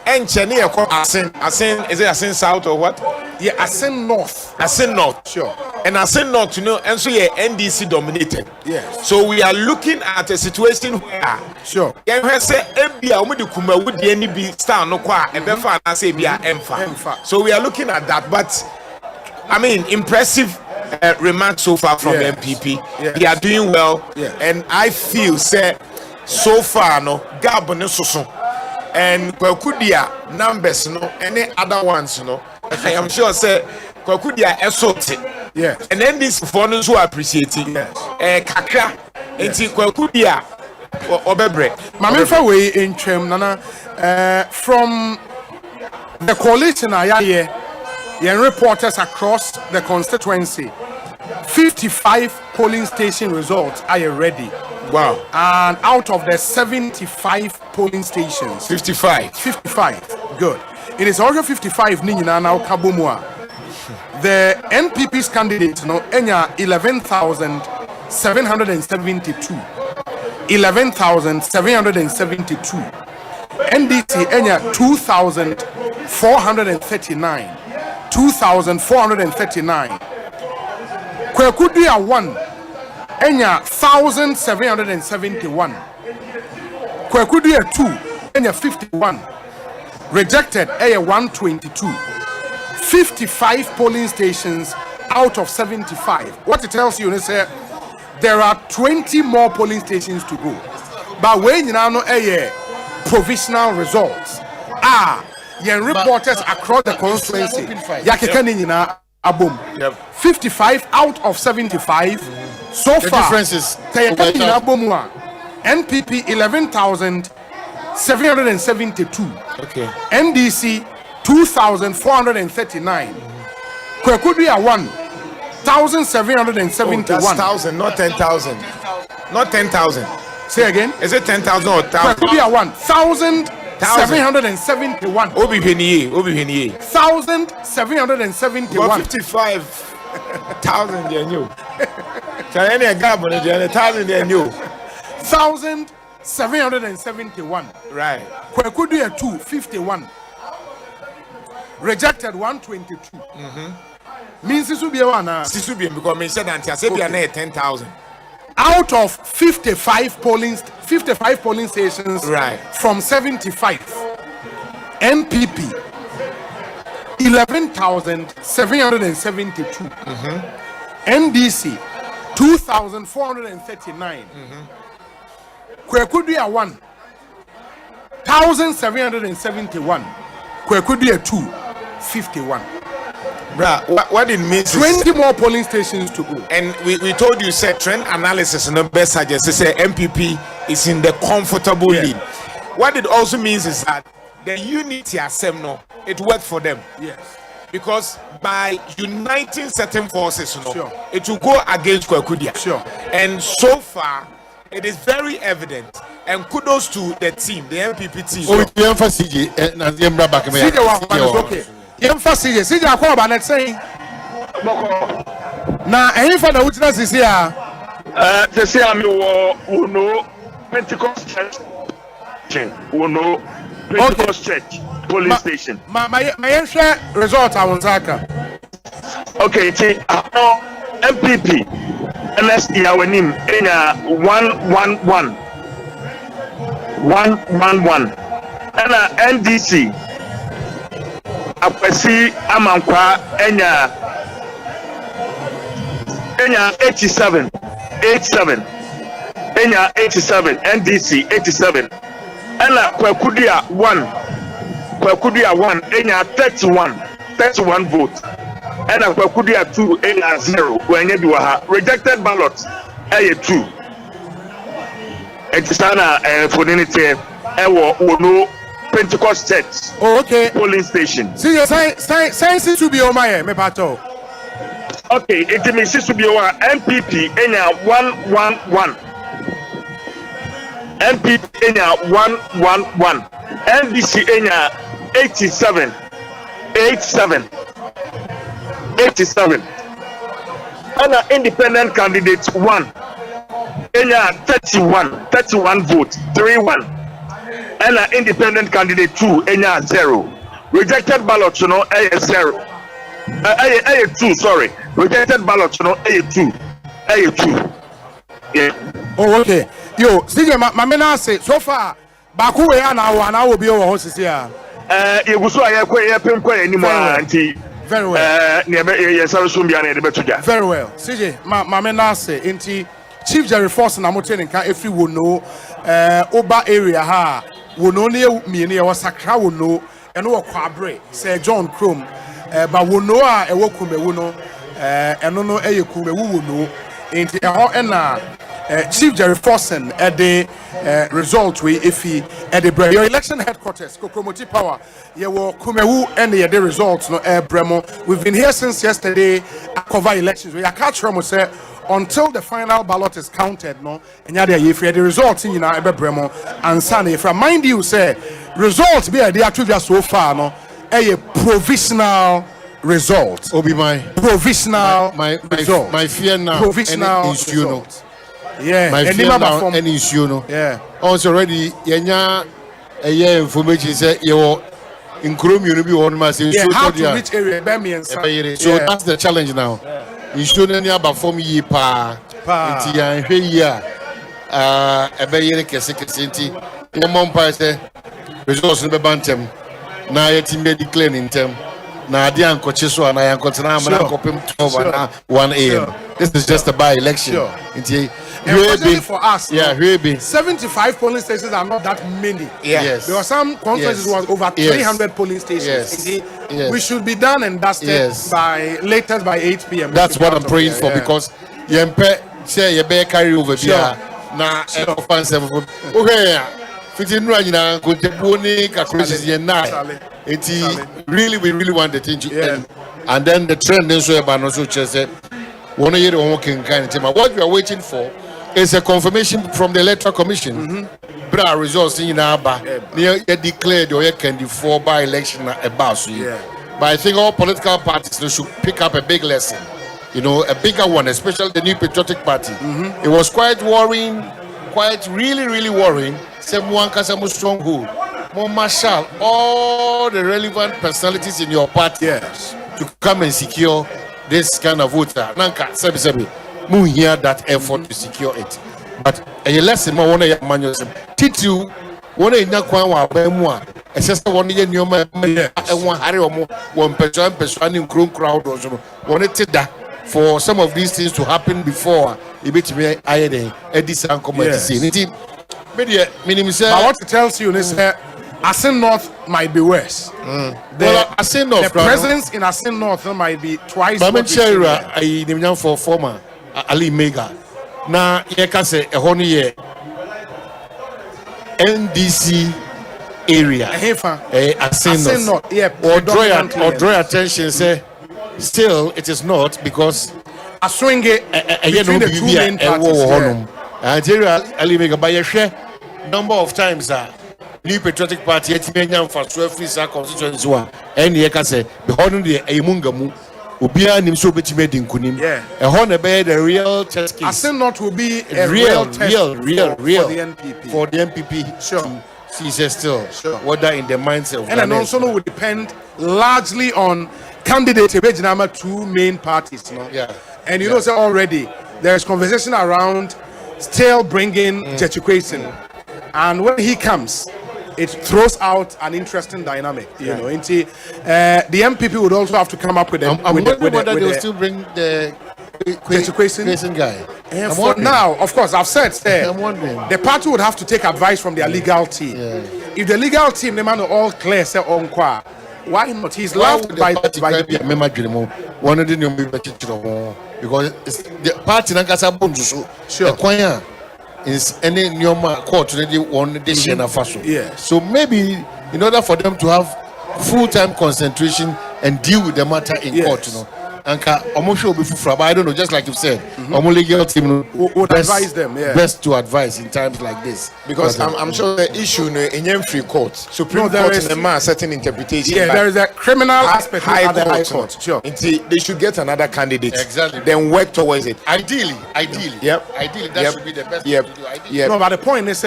And Chene Asen is it Asen South or what? Yeah, Asen North. Asen North. Sure. And Asen North, and so NDC dominated. Yes. So we are looking at a situation where say Kumawu the NDB star no kwa and say so we are looking at that. But I mean, impressive remarks so far from MPP. Yes. They are doing well. Yes. And I feel say so far no Gabon so. And Kwakudia numbers, any other ones, I am sure say Kwakudia assaulted. Yes. And then these foreigners who appreciate it. Yes. Kakra, and Kwakudia Obebre. Mamma way in Chem Nana from the coalition reporters across the constituency. 55 polling station results are ready. Wow. And out of the 75 polling stations, 55. Good. It is also 55 Nina now Kabumwa. The NPP's candidate enya 11,772. 11,772. NDC enya 2,439. 2,439. Kwekudua 1 enya 1,771. Kwekudua 2 enya 51. Rejected 122. 55 polling stations out of 75. What it tells you is that there are 20 more polling stations to go. But when you know provisional results, reporters across the constituency, 55 out of 75. So the far, difference is NPP 11,772. Okay. NDC 2,439. Kwekudua 1,771. That's 1,000, not 10,000. Not 10,000. Say again. Is it 10,000 or 1,000? Kwekudua 1,771. Obi Penny. 1,771. 55,000 they knew. So any gap on it, 1,000 they knew. 1,771. Right. Kwekudua 251. Rejected 122. Means this will be one. This will be because me said that I said we are 10,000. Out of 55 polling stations, right, from 75, NPP 11,772, NDC 2,439, Kwekudua 1,771, Kwekudua 251. Bruh, what it means 20 more polling stations to go. And we told you, said trend analysis and the best suggests say MPP is in the comfortable lead. What it also means is that the unity assembly, it worked for them. Yes. Because by uniting certain forces, it will go against Kwekudua. Sure. And so far, it is very evident. And kudos to the team, the MPP team. Oh, you emphasize CJ. CJ was okay. Emphasis, see, I call about saying. Now, any for the witness is here. They say I'm Uno Pentecost Church. Uno Pentecost Church police station. My result, I will take. Okay, see, MPP, NSD, our name, 111. 111. And NDC. Apesi amankwa enya 87 enya 87 NDC 87 ena Kwekudua 1 enya 31 vote ena Kwekudua 2 enya 0 wenye biwa rejected ballot eye 2 etisana fonenite ewo ono Pentecost Church. Oh, okay. Polling station. See, you say to be on my me pato. Okay, it means to be one MPP enya 111. MPP enya 111. NDC enya 87. And an independent candidate 1 enya 31 vote 3-1. And an independent candidate 2 enya 0. Rejected ballot 0. 2, sorry. Rejected ballot 2. Yeah. Oh, okay. Yo, see, my man say so far. Baku we are now will be over horses here. You so I anymore. Very well. Very well. CJ, my man say inti Chief Jerry Force na moten nka efi wo no Oba area ha wo no ne miene e wasakra wo no eno wo kwabre Sir John Chrome ba wo no a e wo kumewu no eno no eye kumewu wo no inti e ho na Chief Jerry Forsen at the result we efi at the your election headquarters Kokromoti Power ye wo kumewu and the results no bremo. We've been here since yesterday cover elections we catch from say until the final ballot is counted no and if the results in bremo and Sunday if I mind you say results be they are so far no a provisional result Obi my provisional result my fear now provisional result. Yeah, my fear now any issue no. Yeah. Also already yenya information say you in Chrome you be one man say how to reach area by me and so that's the challenge now. nsuo no ani aba fam yie paa nti yɛanhwɛ yie a ɛbɛyɛ ne kɛse nti yɛmmɔ mpae sɛ results no bɛba ntɛm na yɛtumi bɛdeclare ne ntɛm na ade ankɔkye so a na yɛankɔtena amena nkɔpem 12 ana 1 a.m. This is just a by-election. Unfortunately for us, 75 polling stations are not that many. Yes. There were some conferences was over 300 polling stations. Yes. We should be done and dusted by latest by 8 p.m. That's what I'm praying for because yempe say you better carry over here. Na offense okay. 15 rand na go te boni calculations yen na. We really want the thing to end. And then the trend is so about also just say one year working kind of thing. What we are waiting for is a confirmation from the Electoral Commission. Bra results in Aba near declared or can for by election about so. But I think all political parties should pick up a big lesson. You know, a bigger one, especially the New Patriotic Party. It was quite worrying, really worrying. Someone can have a stronghold. More marshal all the relevant personalities in your party to come and secure this kind of voter. Nanka sebi mu hear that effort to secure it. But a lesson more one of manual titu one in Nakwa wa bemwa. A sister one year new man and one Harry or more one person in crowd or so. One that for some of these things to happen before it be to me a decent community. But what it tells you is that Asen North might be worse. The presence in Asen North might be twice. But I am for former Ali Mega. Now, you can say a honey NDC area. Asen North. Or draw attention. Say, still, it is not because a swing between the two main parties. Ali Mega by a share number of times. New Patriotic Party yɛtumi for 12 free constituency wa ɛne yɛka sɛ bɛhɔ no deɛ ɛyɛ mu ngamu obiara nim sɛ obɛtumi adi nkonim ɛhɔ na ɛbɛyɛ the real test case. Asen North will be a real test for the NPP to see still whether in the mindset of and also will depend largely on candidates ebejinama two main parties and you know say already there is conversation around still bringing Ekosiisen and when he comes it throws out an interesting dynamic, you know. The MPP would also have to come up with whether they'll still bring the Ekosiisen guy. And for now, of course, I've said the party would have to take advice from their legal team. If the legal team, the man all clear, say on qua, why not? He's loved by the one of the because the party Nankasa Bonsu, sure. Is any new court already won this year faso. So maybe in order for them to have full-time concentration and deal with the matter in court, you know, and but I don't know, just like you said, legal team would advise them. Best to advise in times like this because I'm sure the issue in free court, Supreme Court is a certain interpretation. There is a criminal aspect at the High Court. Sure, they should get another candidate. Exactly. Then work towards it. Ideally, that should be the best thing to do. No, but the point is,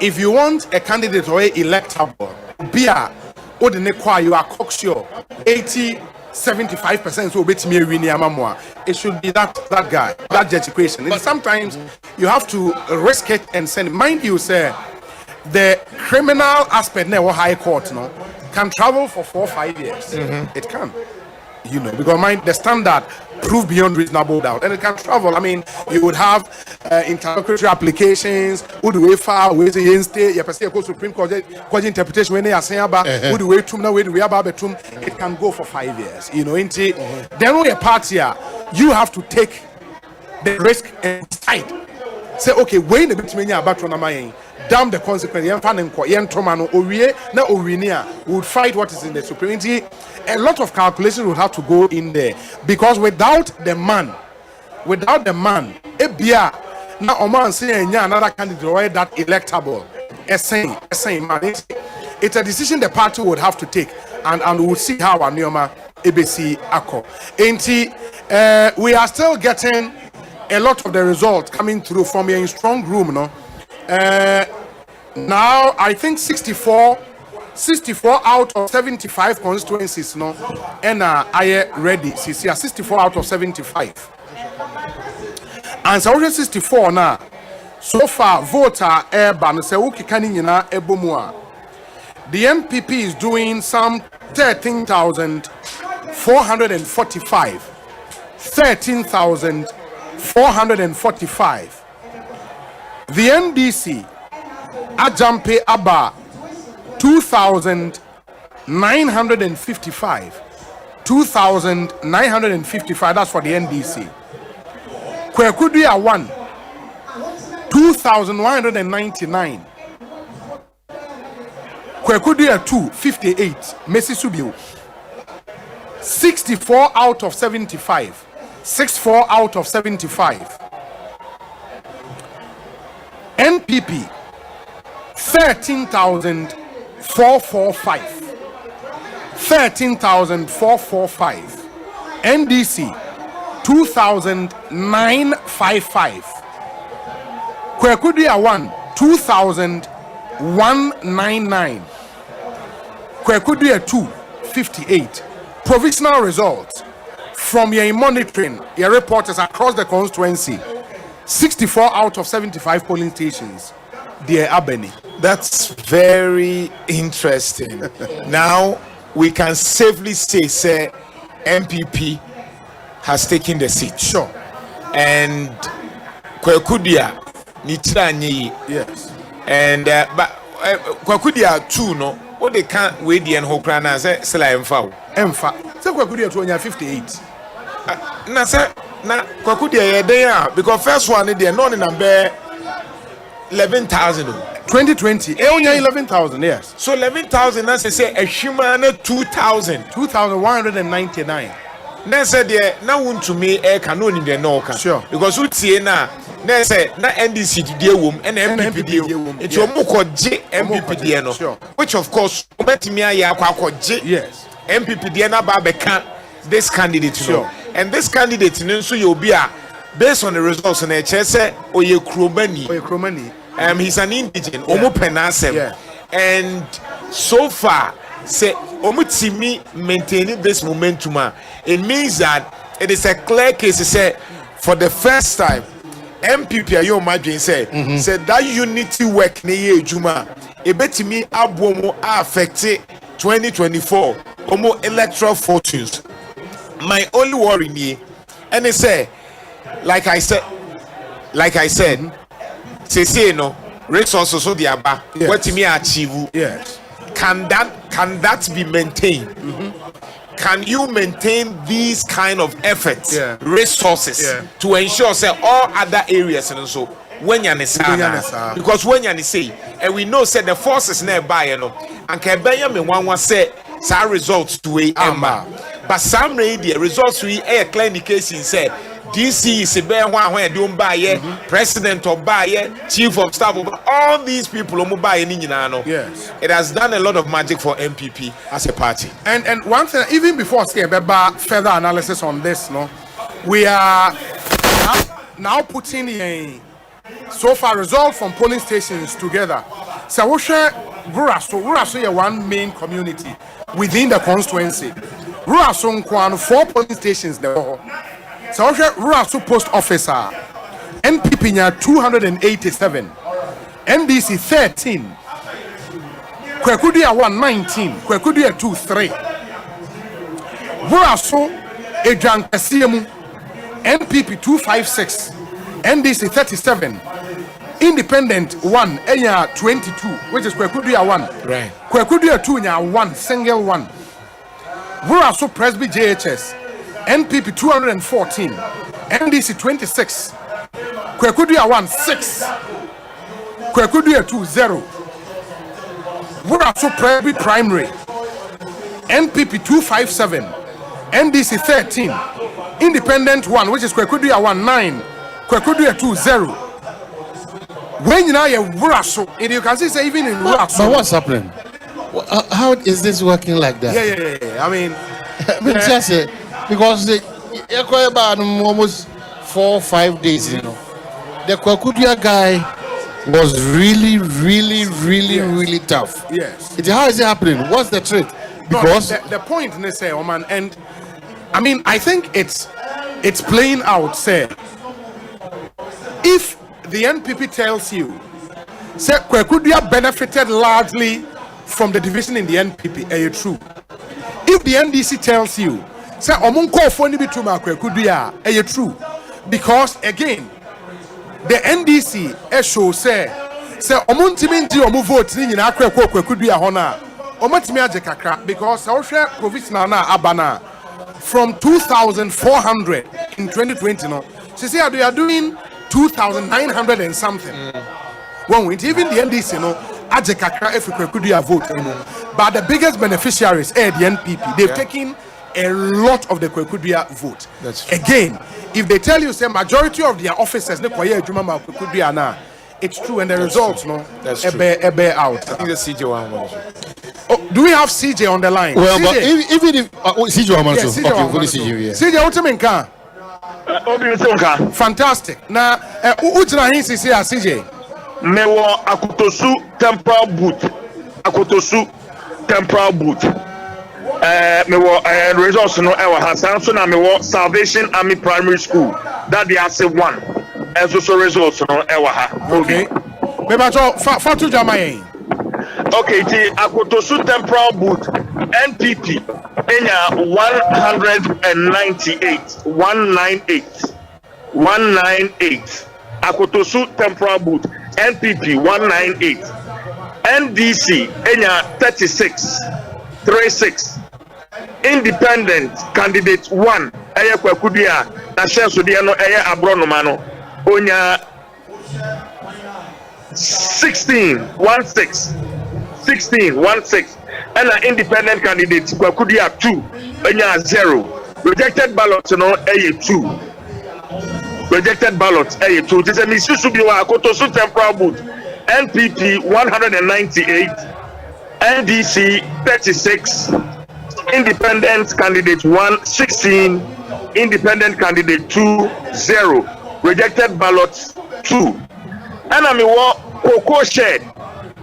if you want a candidate or a electable, you are cocksure 75% so bet me win it should be that guy, that Ekosiisen. But sometimes you have to risk it and send. Mind you, say the criminal aspect now High Court can travel for 4 or 5 years. It can, you know, because the standard prove beyond reasonable doubt, and it can travel. I mean, you would have interlocutory applications. Would we file? We say instead, you perceive go Supreme Court interpretation when they are saying about would we tum now we are betum. It can go for 5 years. You know, then we a party here. You have to take the risk and decide. Say okay, when the bit many about to damn the consequence. We would fight what is in the Supreme. A lot of calculations would have to go in there because without the man, now Oman saying another candidate or that electable. It's a decision the party would have to take, and we'll see how Anioma ABC Ako. We are still getting a lot of the results coming through from a strong room, no. Now I think 64 64 out of 75 constituencies no and I ready. See 64 out of 75. And so 64 now. So far, voter ban say ukikani ebomua. The MPP is doing some 13,445. 13,445. The NDC Ajampe Aba 2,955. 2,955. That's for the NDC. Kwekudia 1. 2,199. Kwekudia 2, 58. Messi Subio. 64 out of 75. 64 out of 75. NPP 13,445. 13,445. NDC 2,955. Kwekudia 1 2,199. Kwekudia 2 58. Provisional results from your monitoring your reporters across the constituency. 64 out of 75 polling stations. Dear Abeni. That's very interesting. Now we can safely say MPP has taken the seat. Sure. And Kwekudia Nitrani. Yes. And but Kwekudia 2 no. What they can't wait the whole crown as a Emfa. So Kwekudia 2 and 58. Na say na Kwekudia there because first one they not in number 11,000. 2020. Only 11,000. Yes. So 11,000. As I say, a human 2,000. 2,199. Then said there now want to me a canon in the no. Sure. Because we see now. Then say na NDC dear womb and MPP dear womb. It's your moko J MPP dear no. Which of course met me a J. Yes. MPP dear na babeka this candidate. Sure. And this candidate so you'll be a based on the results and say Oye Kromani. He's an indigent, Omo Penasem. Yeah. And so far, say Omutimi maintaining this momentum. It means that it is a clear case. Say for the first time, MPP ayo imagine say that unity work ne Juma. Ebetimi abomo affect 2024 Omo electoral fortunes. My only worry me, and they say, like I said, say no resources so the aba. What me achieve? Yes. Can that be maintained? Can you maintain these kind of efforts, resources to ensure say all other areas and so when you're because when you're say and we know say the forces nearby and can me one say some results to a but some the results we a clear indication say DC is a bear one don't buy president or buy chief of staff all these people yes, it has done a lot of magic for MPP as a party. And one thing, even before further analysis on this, no, we are now putting a so far results from polling stations together. So we share Ruraso is one main community within the constituency. Ruraso 4 polling stations there. So Ruraso post officer NPP nya 287, NDC 13, Kwekudia 119, Kwekudia 23. Ruraso Ejankasiemu NPP 256, NDC 37, Independent 1 enya 22, which is Kwekudia 1. Right. Kwekudia 2 nya 1 single 1. Ruraso Presby JHS NPP 214, NDC 26, Kwekudia 1 6, Kwekudia 2 0. Ruraso Presby Primary NPP 257, NDC 13, Independent 1, which is Kwekudia 1 9, Kwekudia 2 0. When you know you're Ruraso, and you can see say even in Ruraso. But what's happening? How is this working like that? Yeah. I mean, just because the almost 4 or 5 days, you know. The Kwekudia guy was really, really tough. Yes. How is it happening? What's the trick? Because the point they say, Oman, and I mean, I think it's playing out. Say, if the NPP tells you, say, Kwekudia benefited largely from the division in the NPP, are you true? If the NDC tells you, say, Omunko Foni Bituma Kwekudia, are you true? Because again, the NDC show say Omuntiminti Omu vote in Kwekudia Hona. Because COVID na abana from 2,400 in 2020 no. They are doing 2,900 and something. When even the NDC no Ajekakra if Kwekudia vote. But the biggest beneficiaries are the NPP. They've taken a lot of the Kwekudia vote. Again, if they tell you say majority of their officers ne kwaye adwuma ma Kwekudia na, it's true and the results no bear out. I think the CJ one. Oh, do we have CJ on the line? Well, CJ? but even if CJ Wamanso, CJ okay, Wamanso. for the CJ, yeah. CJ, what you mean, fantastic. Now, Ujna Hinsi say CJ. Mewo Akotosu temporal boot. Akotosu temporal boot. Mewo results no ewa hasan so na mewo Salvation Army Primary School. That they are say one. And so results no ewa ha. Okay. Mebacho Fatu Jamaye. Okay, the Akotosu temporal boot NPP enya 198 Akotosu temporal boot NPP 198 NDC enya 36 independent candidate 1 eye Kwekudia na shenso dia no eye abronoma no onya 16 and an independent candidate Kwekudia 2 enya 0 rejected ballot no eye 2 rejected ballot eye 2 this is misusu bi wa Akotosu temporal boot NPP 198 NDC 36 independent candidate 1 16 independent candidate 2 0 rejected ballots 2 and I mean what cocoa shed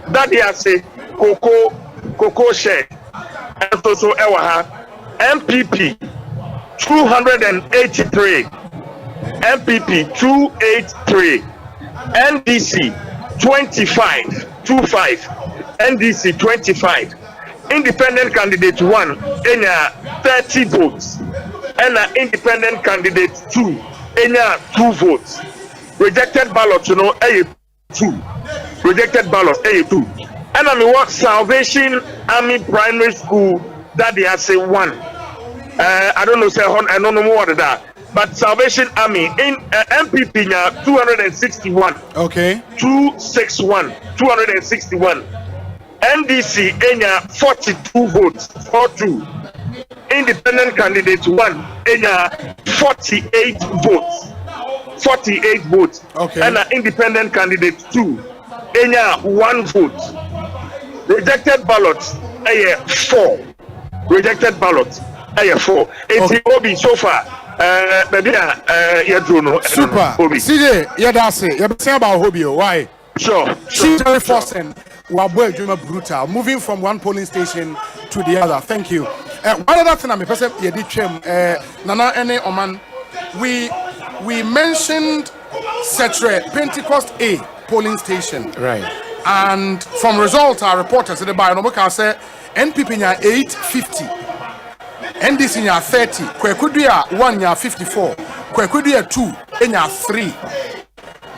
that they say cocoa shed and so ewa MPP 283 MPP 283 NDC 25 NDC 25 independent candidate 1 enya 30 votes and an independent candidate 2 enya 2 votes rejected ballot you know 2 rejected ballot 2 and I mean what Salvation Army Primary School that they have say 1 I don't know say I don't know more than that but Salvation Army in MPP nya 261 okay 261 NDC enya 42 votes 42 independent candidate 1 enya 48 votes okay and an independent candidate 2 enya 1 vote rejected ballots 4 rejected ballots 4 it's Obi so far baby super CJ that's it you say about Hobio why sure CJ Forsen Wabwe Juma brutal moving from one polling station to the other. Thank you. One other thing I'm a person Nana Ene Oman we mentioned Setre Pentecost A polling station. Right. And from results our reporters at the bar no say NPP nya 850 NDC nya 30 Kwekudia 1 nya 54 Kwekudia 2 nya 3.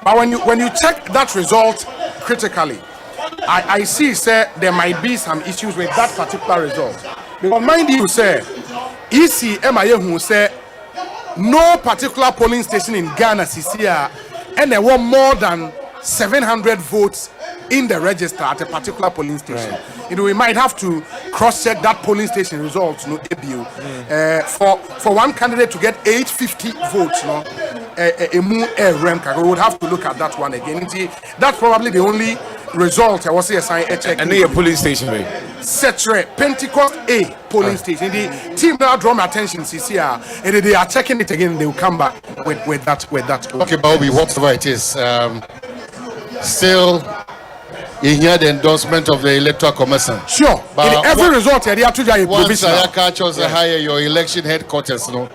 But when you check that result critically I see, sir, there might be some issues with that particular result. Because mind you, sir, ECMIA who say no particular polling station in Ghana, CCR, and there were more than 700 votes in the register at a particular polling station. Right. You know, we might have to cross-check that polling station results, for one candidate to get 850 votes, we would have to look at that one again. That's probably the only result I was saying. And a polling station, right? Setre Pentecost A polling station. The team now draw my attention, CCR, and they are checking it again. They will come back with that. Okay, Bobby, whatever it is. still you hear the endorsement of the electoral commission. Sure. But in every result, you have to do a once I catch us higher your election headquarters, no,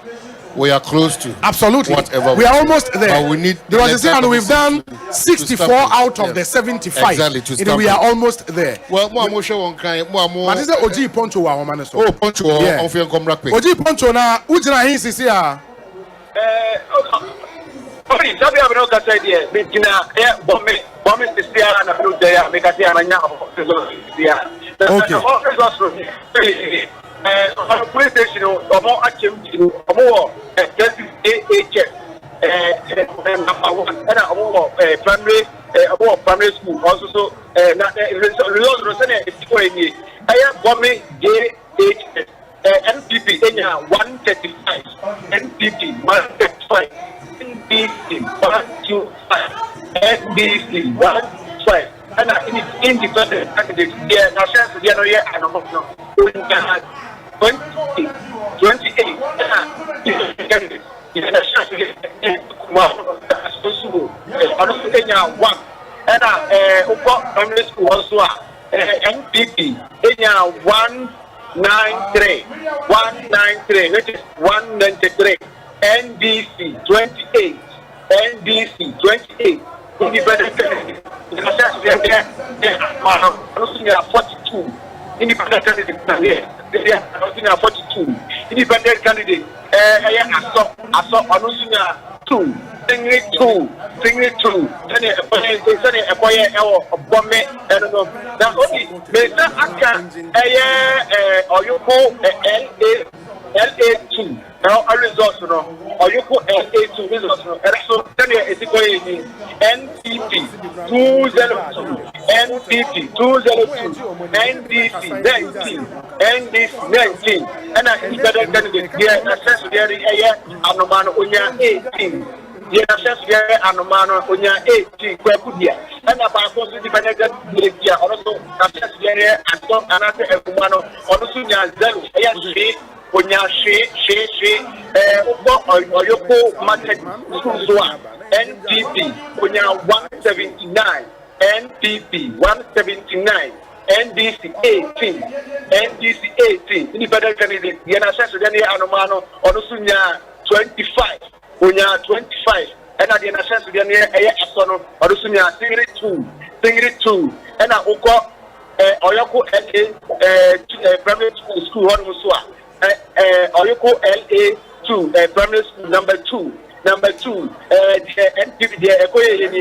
we are close to absolutely whatever. We are almost there. But we need. There was a say, and we've done 64 out of the 75. Exactly. We are almost there. Well, more show on kind. But is it Oji Poncho wa man so? Oh, Poncho. On fi come back. Oji Poncho na ujina hin sisi ya. Okay, sabi abi no kasa die, bitina bombe sisi ya na blue day, me kasa ya na nya sisi ya. Okay. On police station, omo akem omo AHS number 1 and omo primary school also so na results no say e ko eni aya bombe JHS NPP enya 135 NPP 135 NDC 125 NDC 125 and independent candidates there na chance there no here and no 28 candidates in the chance to get Kumawu also enya 1 and uko primary school also NPP enya 193 which is 193 NDC 28 independent candidates in the chance there 42 independent candidates there 42 independent candidates aso onusunya 2 singly 2 then ekoye ewo obome no na odi mesa aka oyuko LA2 now a result no oyuko LA2 result no so then esikoye ni NPP 202 NDC 19 and independent candidate here access there anomano onya 18 the access there anomano onya 18 kwakudia and about independent candidate here also access there asom anase ekumano also nya 0 onya she oyoko market school NPP onya 179 NPP 179 NDC 18 independent candidate yana sasa dani anomano onusunya 25 onya 25 ena yana sasa dani asono onusunya 2 ena uko oyoko primary school hono so oyoko LA2 primary school number 2 NPP the ekoye ni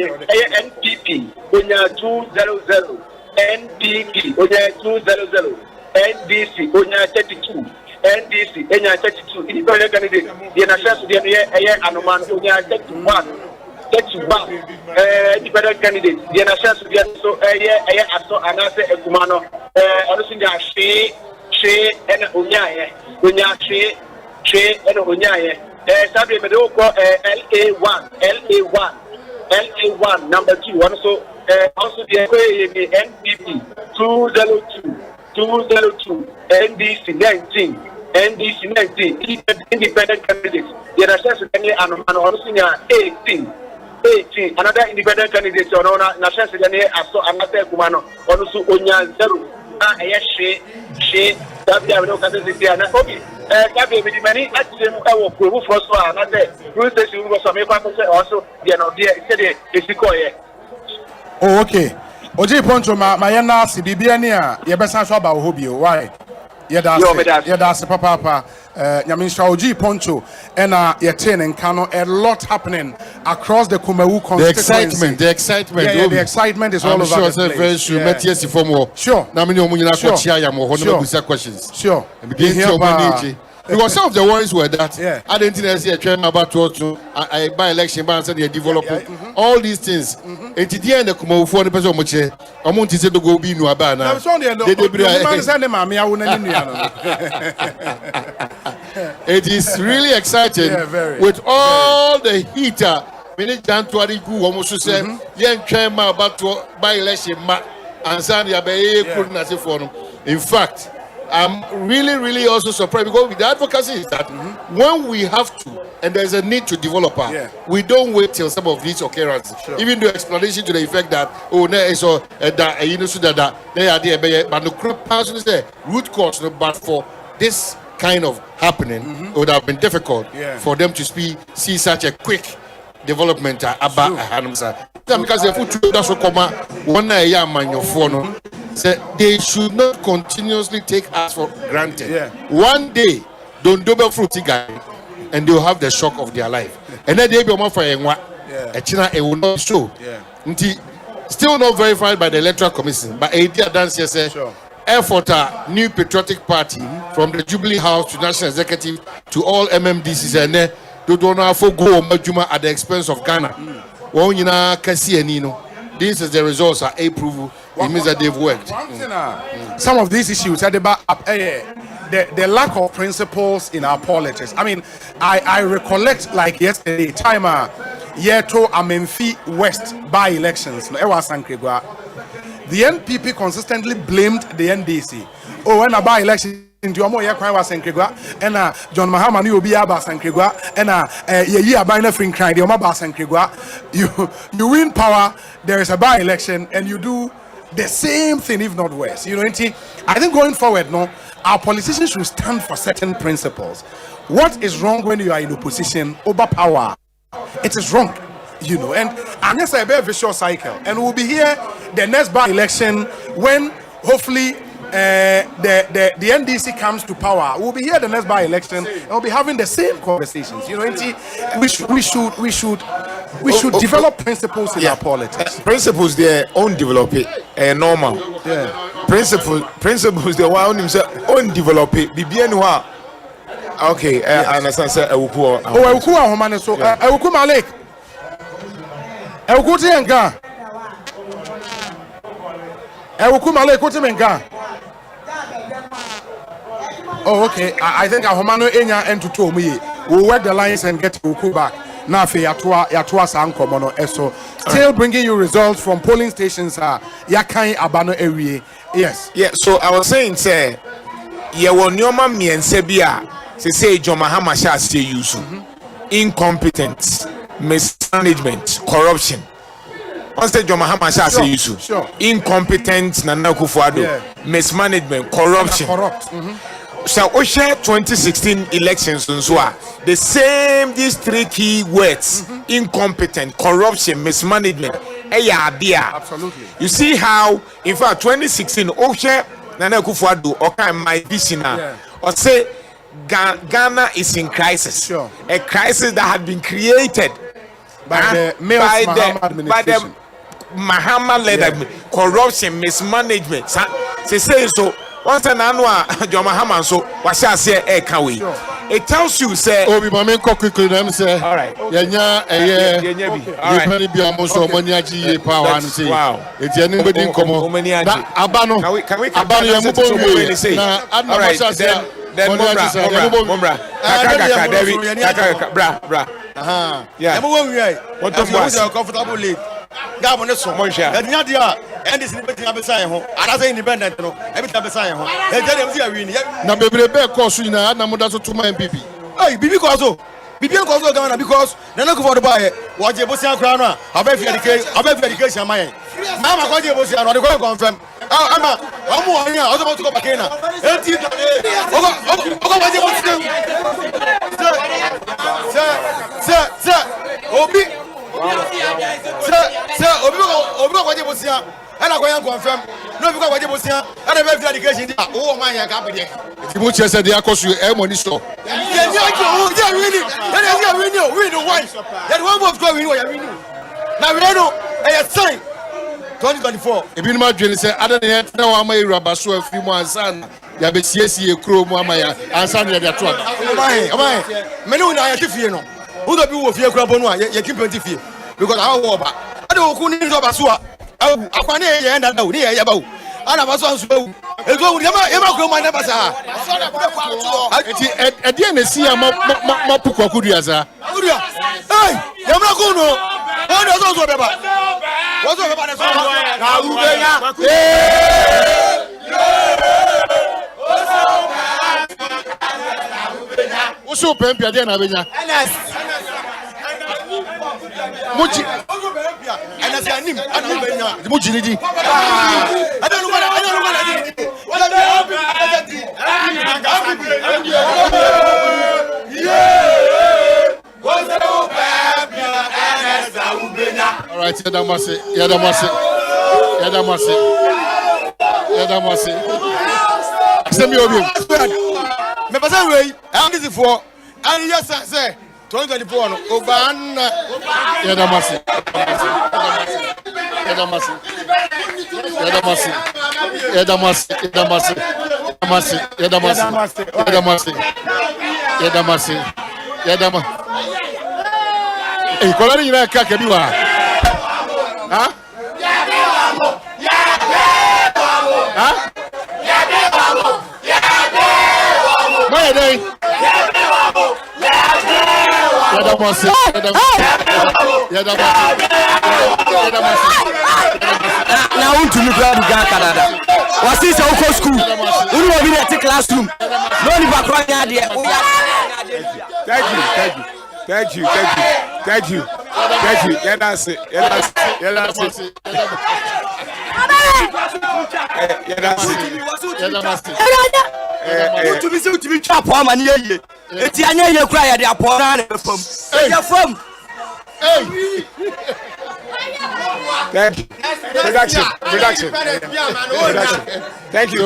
NPP onya 200 NPP onya 200 NDC onya 32 NDC onya 32 independent candidate the national the anoman onya 31 independent candidate the national so aso anase ekumano onusunya she ena onya ena onya sabi me do ko LA1 number 2 also the NPP 202 NDC 19 independent candidates the national also 18 another independent candidate on national aso another kumano also onya 0 she sabi me do ka se na obi Gabi me di mani atim ewo probu for so na say you say you go some pa say also there no there say esikoye. Oh okay. Oji Poncho ma yena si bibia ni a ye besan so ba wo ho bio why? Ye da se papa Nyaminsha Oji Poncho and ye ten and Kano a lot happening across the Kumawu constituency. The excitement. Yeah, the excitement is all over the place. Sure. Questions. Sure. Because some of the worries were that I didn't think I see a trend about to I buy election ban said they develop all these things. And to the end the Kumawu for the person much amount is to go be no abana. It is really exciting with all the heater. Many January go almost say young chairman about to buy election and Sandia be couldn't as for. In fact, I'm really also surprised because with the advocacy is that when we have to and there's a need to develop we don't wait till some of these occurrences. Even the explanation to the effect that so that you know so that they are there, but the person is there root cause, but for this kind of happening, it would have been difficult for them to see such a quick development about Hanumsa. Because if you that's what come one man your phone say they should not continuously take us for granted. One day, don't double fruity guy, and they'll have the shock of their life. And then they'll be on for a China it will not show. Still not verified by the Electoral Commission, but a dear dance yes, effort new patriotic party from the Jubilee House to National Executive to all MMDCs and they don't know for go Majuma at the expense of Ghana. Well, you know, this is the results are approval. It means that they've worked. Some of these issues are the lack of principles in our politics. I mean, I recollect like yesterday, time year to Amenfi West by elections. The NPP consistently blamed the NDC. Oh, when a by election. Into Amo Yakwa was Sankregua, and John Mahama will be Abba Sankregua, and ye are buying a free cry, the Omaba Sankregua. You win power, there is a by election, and you do the same thing, if not worse. You know, I think going forward, no, our politicians should stand for certain principles. What is wrong when you are in opposition over power? It is wrong, you know, and unless I bear a vicious cycle, and we'll be here the next by election when hopefully. The NDC comes to power. We'll be here the next by election and we'll be having the same conversations. You know, we should develop principles in our politics. Principles they own develop it normal. Principles they own themselves own develop it. Okay, I understand. Sir, Ewuku. Ewuku ahomane so. Ewuku Malik. Ewuku tienga. Ewuku Malik kotimenga. Oh, okay. I think Ahomano Enya and to Tomi will work the lines and get Uku back. Now, Yatua Sanko Mono Eso. Still bringing you results from polling stations. Yakai Abano area. Yes. Yeah. So I was saying, say, Yawonyoma mi and Sebia, say John Mahama shall stay use incompetence, mismanagement, corruption. Once the John Mahama shall say use incompetence, Nana Kufuado, mismanagement, corruption. So Osei 2016 elections the same these three key words incompetent, corruption, mismanagement. Absolutely. You see how in fact 2016 Osei Nana Kufuado okay my vision or say Ghana is in crisis. A crisis that had been created by the Mahama led corruption, mismanagement. Say so. Once an annual John Mahama so what shall say it tells you say Obi Mame quickly them say all right yenya very be almost so many aji power and say it's anybody komo na abano yamubo na adna masha say then Mombra bra yeah what was comfortable lead Gabo ne so nya dia and this independent besan ho anase independent no e bita besan ho e je dem si awini na bebrebe course na na moda so tuma MPP bibi ko so Ghana because na no go for the buy waje bosia kra no aba fi education mayen mama ko je bosia no de ko confirm ama omo onya o so mo to ko bakena enti ogo waje bosia se obi Obi ko bosia and I go confirm no because waje bosia and I be education oh man ya ka be there Timu chese dey akosu e money store win one that one move go win what you win now we know a sign 2024 ebi ma dwene say ada ne na wa ma iraba so afi mu ansan ya be siesie kro mu amaya ansan ya dia to am many una ya tifie no who do be wo fie kra bonu a ya keep tifie because I wo ba ada wo ku ni so ba so a akwane ye enda da wo ni ye ba wo ana ba so anso ba wo ezo wo ya ma kro ma na ba sa eti edi na si ya ma pukwa kudua za kudua hey ya ma ko no o do so be ba wo so be ba na so na ube ya Oso pempia dia na benya. Muji. Ana si anim, ana benya. Muji ni di. Ada lu mana di. Wala di. All right, Yadamase. Send me over. Me pasa wey, am this for. And yes say 2024 no Oban Yadamase. Hey, kolani ina kaka biwa. Ha? Maya dai. Na untumi kwa buga Canada. Wasi se uko school. Unu obi na classroom. No ni bakwa nya de. Thank you. Yeah, that's it. To be so to be trap on man ye. Eti anya ye kura ya de apona na fam. Ya fam. Thank you. Production. Thank you.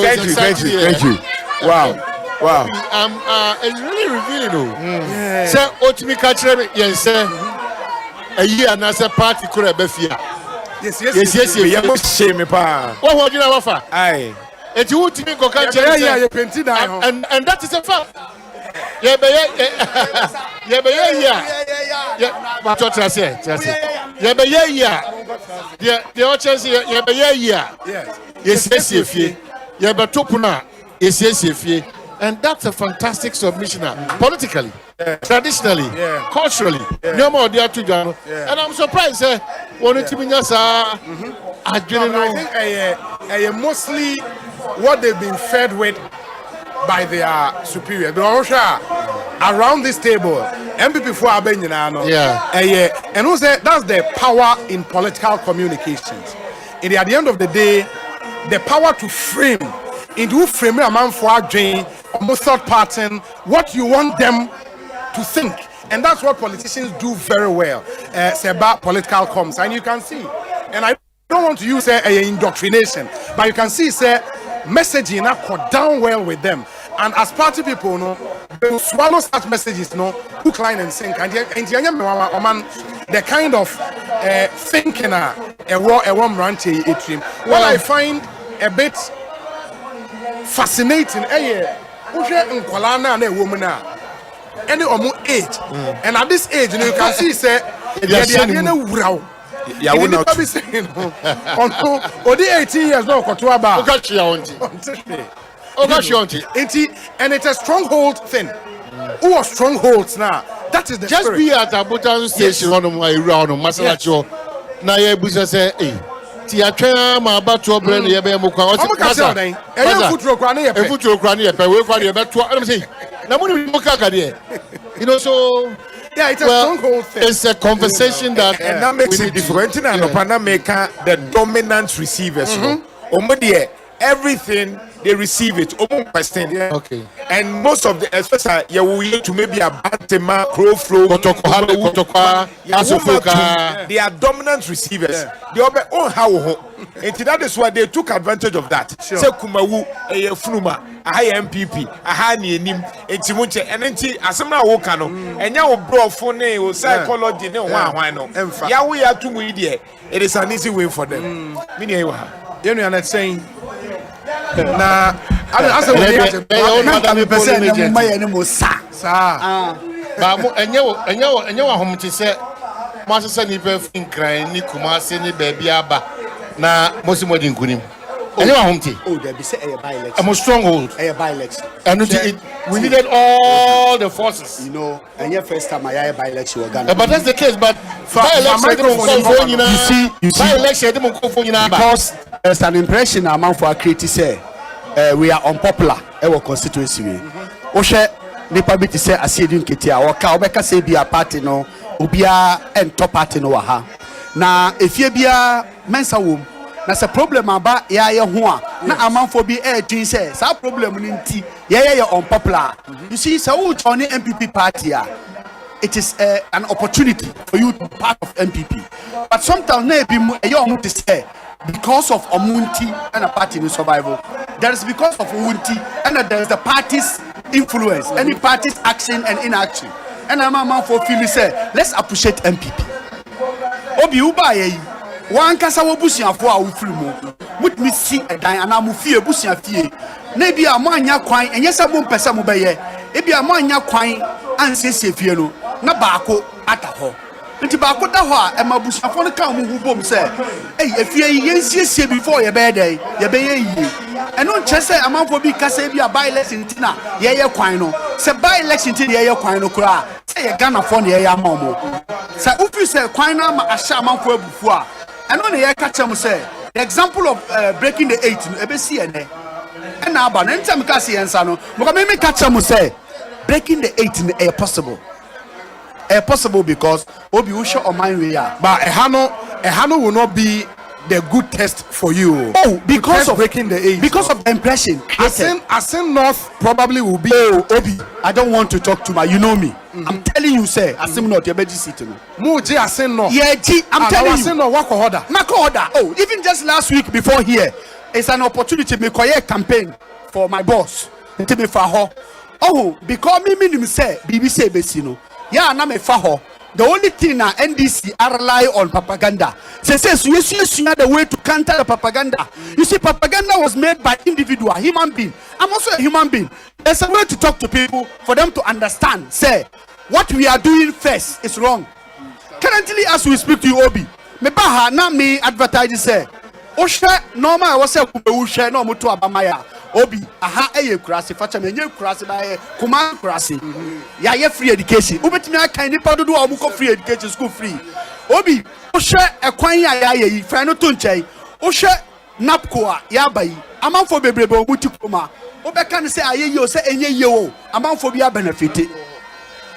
Wow. It's really revealing. Say Otimi Kachre yes sir. A year na say party kura be fia. Yes. We must shame pa. What you know offer? Aye. It you want me go catch you penti down. And that is a fact. Yeah. What you say? The chance yes. Topuna. Yes. And that's a fantastic submission politically, traditionally, culturally. No more there to Jano. And I'm surprised, when it's I think mostly what they've been fed with by their superior. Around this table, MPP for Abenyana, and who said that's the power in political communications. And at the end of the day, the power to frame. Into frame a man for a almost third pattern what you want them to think, and that's what politicians do very well. Say about political comms, and you can see, and I don't want to use indoctrination, but you can see say messaging up down well with them, and as party people, they will swallow such messages, hook, line, and sink, and the kind of thinking a warm rant atrium. What I find a bit fascinating, nkwala na na woman na any omo age, and at this age you can see say they na wuraw ya we not be saying on the 18 years no koto aba and it's a stronghold thing. Who are strongholds now? That is the just spirit. Be at Abuja station on my round on Masalacho na ye busa say ti atwa ma abato brand ye be mo kwa o se futuro kwa na ye pe we kwa ye be to am say na mo ni mo kaka de so yeah, it's a stronghold thing. It's a conversation that and that makes it different na no pana make the dominant receivers everything they receive it open question. Okay. And most of the especially you will to maybe a bantema crowflow they are dominant receivers. They are on how and that is why they took advantage of that. Say Kumawu Funuma a MPP a hani nim entimunche and enti asema wo kano enya wo bro phone o psychology ne hwan no ya we are to mu there. It is an easy way for them. Mini ewa you know what I'm saying. Na asa wo me person na mo maye ne mo sa ba mo enye wo homti se mo asese ni pe finkran ni Kumasi ni baabi aba na mo si mo di nkunim enye wo homti there be say a by election I'm a stronghold by election and we needed all the forces and your first time I by election we Ghana but that's the case but by election you see by election because there's an impression among for create say we are unpopular our constituency we nipa bi te sɛ Asiedu Nketia wɔka wɔbɛka sɛ bi a party no obia ɛntɔ party no wɔ ha na efie bia mensa wom na sɛ problem aba yɛayɛ ho a na amanfo bi ɛɛtwi sɛ saa problem no nti yɛyɛ unpopular you see sɛ wo join MPP party a it is an opportunity for you to be part of MPP but sometimes na ebi mu ɛyɛ ɔmo te sɛ because of omunti and a party in survival there is because of omunti and there is the party's influence any party's action and inaction and I'm a man for feeling say let's appreciate MPP obi uba ye wan kasa wo busuafo a wo firi mu mutimi si edan ana mo fie busuafie na bi a mo anya kwan enye se mo mpese mo beye e bi a mo anya kwan ansiesie fie no na baako ata ho nti baako da ho a e ma busuafo no kan mo hu bom se ei efie yi yensiesie before ye be dey ye be ye yi eno nche se amanfo bi kasa bi a by election tina ye ye kwan no se by election tina ye ye kwan no kura se ye Ghana fo na ye ya ma mo se ufi se kwan na ma ahya amanfo abufu a eno ne ye ka chem se the example of breaking the 8 no e be see ene na aba na ntem ka se yensa no mo me ka chem se breaking the 8 no e possible possible because obi wo show on mind we are but ehano will not be the good test for you because of breaking the 8 because of the impression Asen North probably will be obi I don't want to talk too much you know me I'm telling you say Asen North your beji seat no mu je Asen North yeah I'm telling you Asen North wako order even just last week before here it's an opportunity me koye campaign for my boss to me for her because me minim say BBC besi no yeah na me fa ho the only thing na NDC rely on propaganda say you the way to counter the propaganda you see propaganda was made by individual human being I'm also a human being there's a way to talk to people for them to understand say what we are doing first is wrong currently as we speak to you Obi me ba ha na me advertise say o hwe normal I was say Kumawu hwe na omoto abamaya Obi aha eye kurase facha menye kurase ba ye Kumawu kurase ya ye free education ubetimi akan nipa dodo a omuko free education school free Obi o hwe ekwan ya ye fa no to nchai o hwe napko a ya bayi amanfo bebrebe omuti kuma obeka ne se ayeyi o se enye ye o amanfo bi a benefit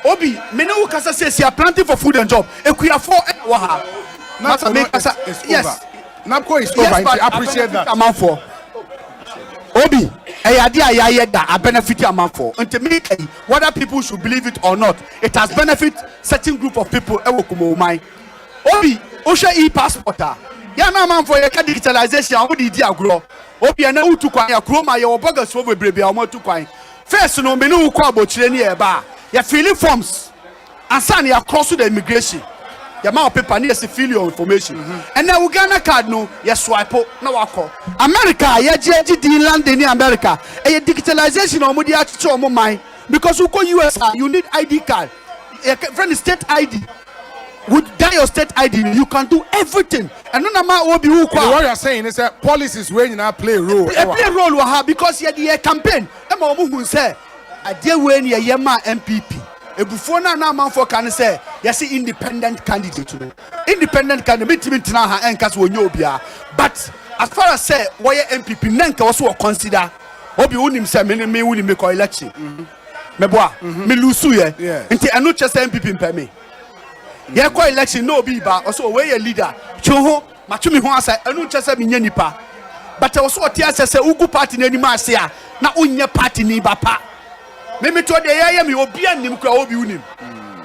Obi mene wo kasa say si planting for food and job ekuyafo wa ha not make kasa yes Napco is over. I appreciate that. Amanfo. Obi, ayade ayaye da a benefit amanfo. Until me whether people should believe it or not, it has benefit certain group of people. Ewo Kumawu. Obi, osha e-passport. Ya na amanfo ye ka digitalization awu di agro. Obi na utu kwan ya kroma ye oboga so bebrebe a omotu kwan. First no me no kwa abochire ni e ba. Ya filling forms. Ansa na ya cross the immigration. Your mouth paper needs to fill your information. And now Uganda card no, you swipe no wako. America, you JD land in America. And your digitalization or media to more mind because you go US, you need ID card. Your friend is state ID. With that your state ID, you can do everything. And no matter what you are saying is that policies when you now play a role. Play a role because you had the campaign. I'm who say I deal when you Yema MPP. Before na amanfo can say yes independent candidate independent candidate na ha enkas wonyo bia but as far as say why MPP nanka also consider obi unim say me unim me ko election me boa me lusu ye nti eno chese MPP mpa me ye ko election no obi ba also we ye leader choho matumi ho asa eno chese me nya nipa but also tia say ugu party na ni ma ase a na onye party ni ba pa me to de ye me obi anim kwa obi unim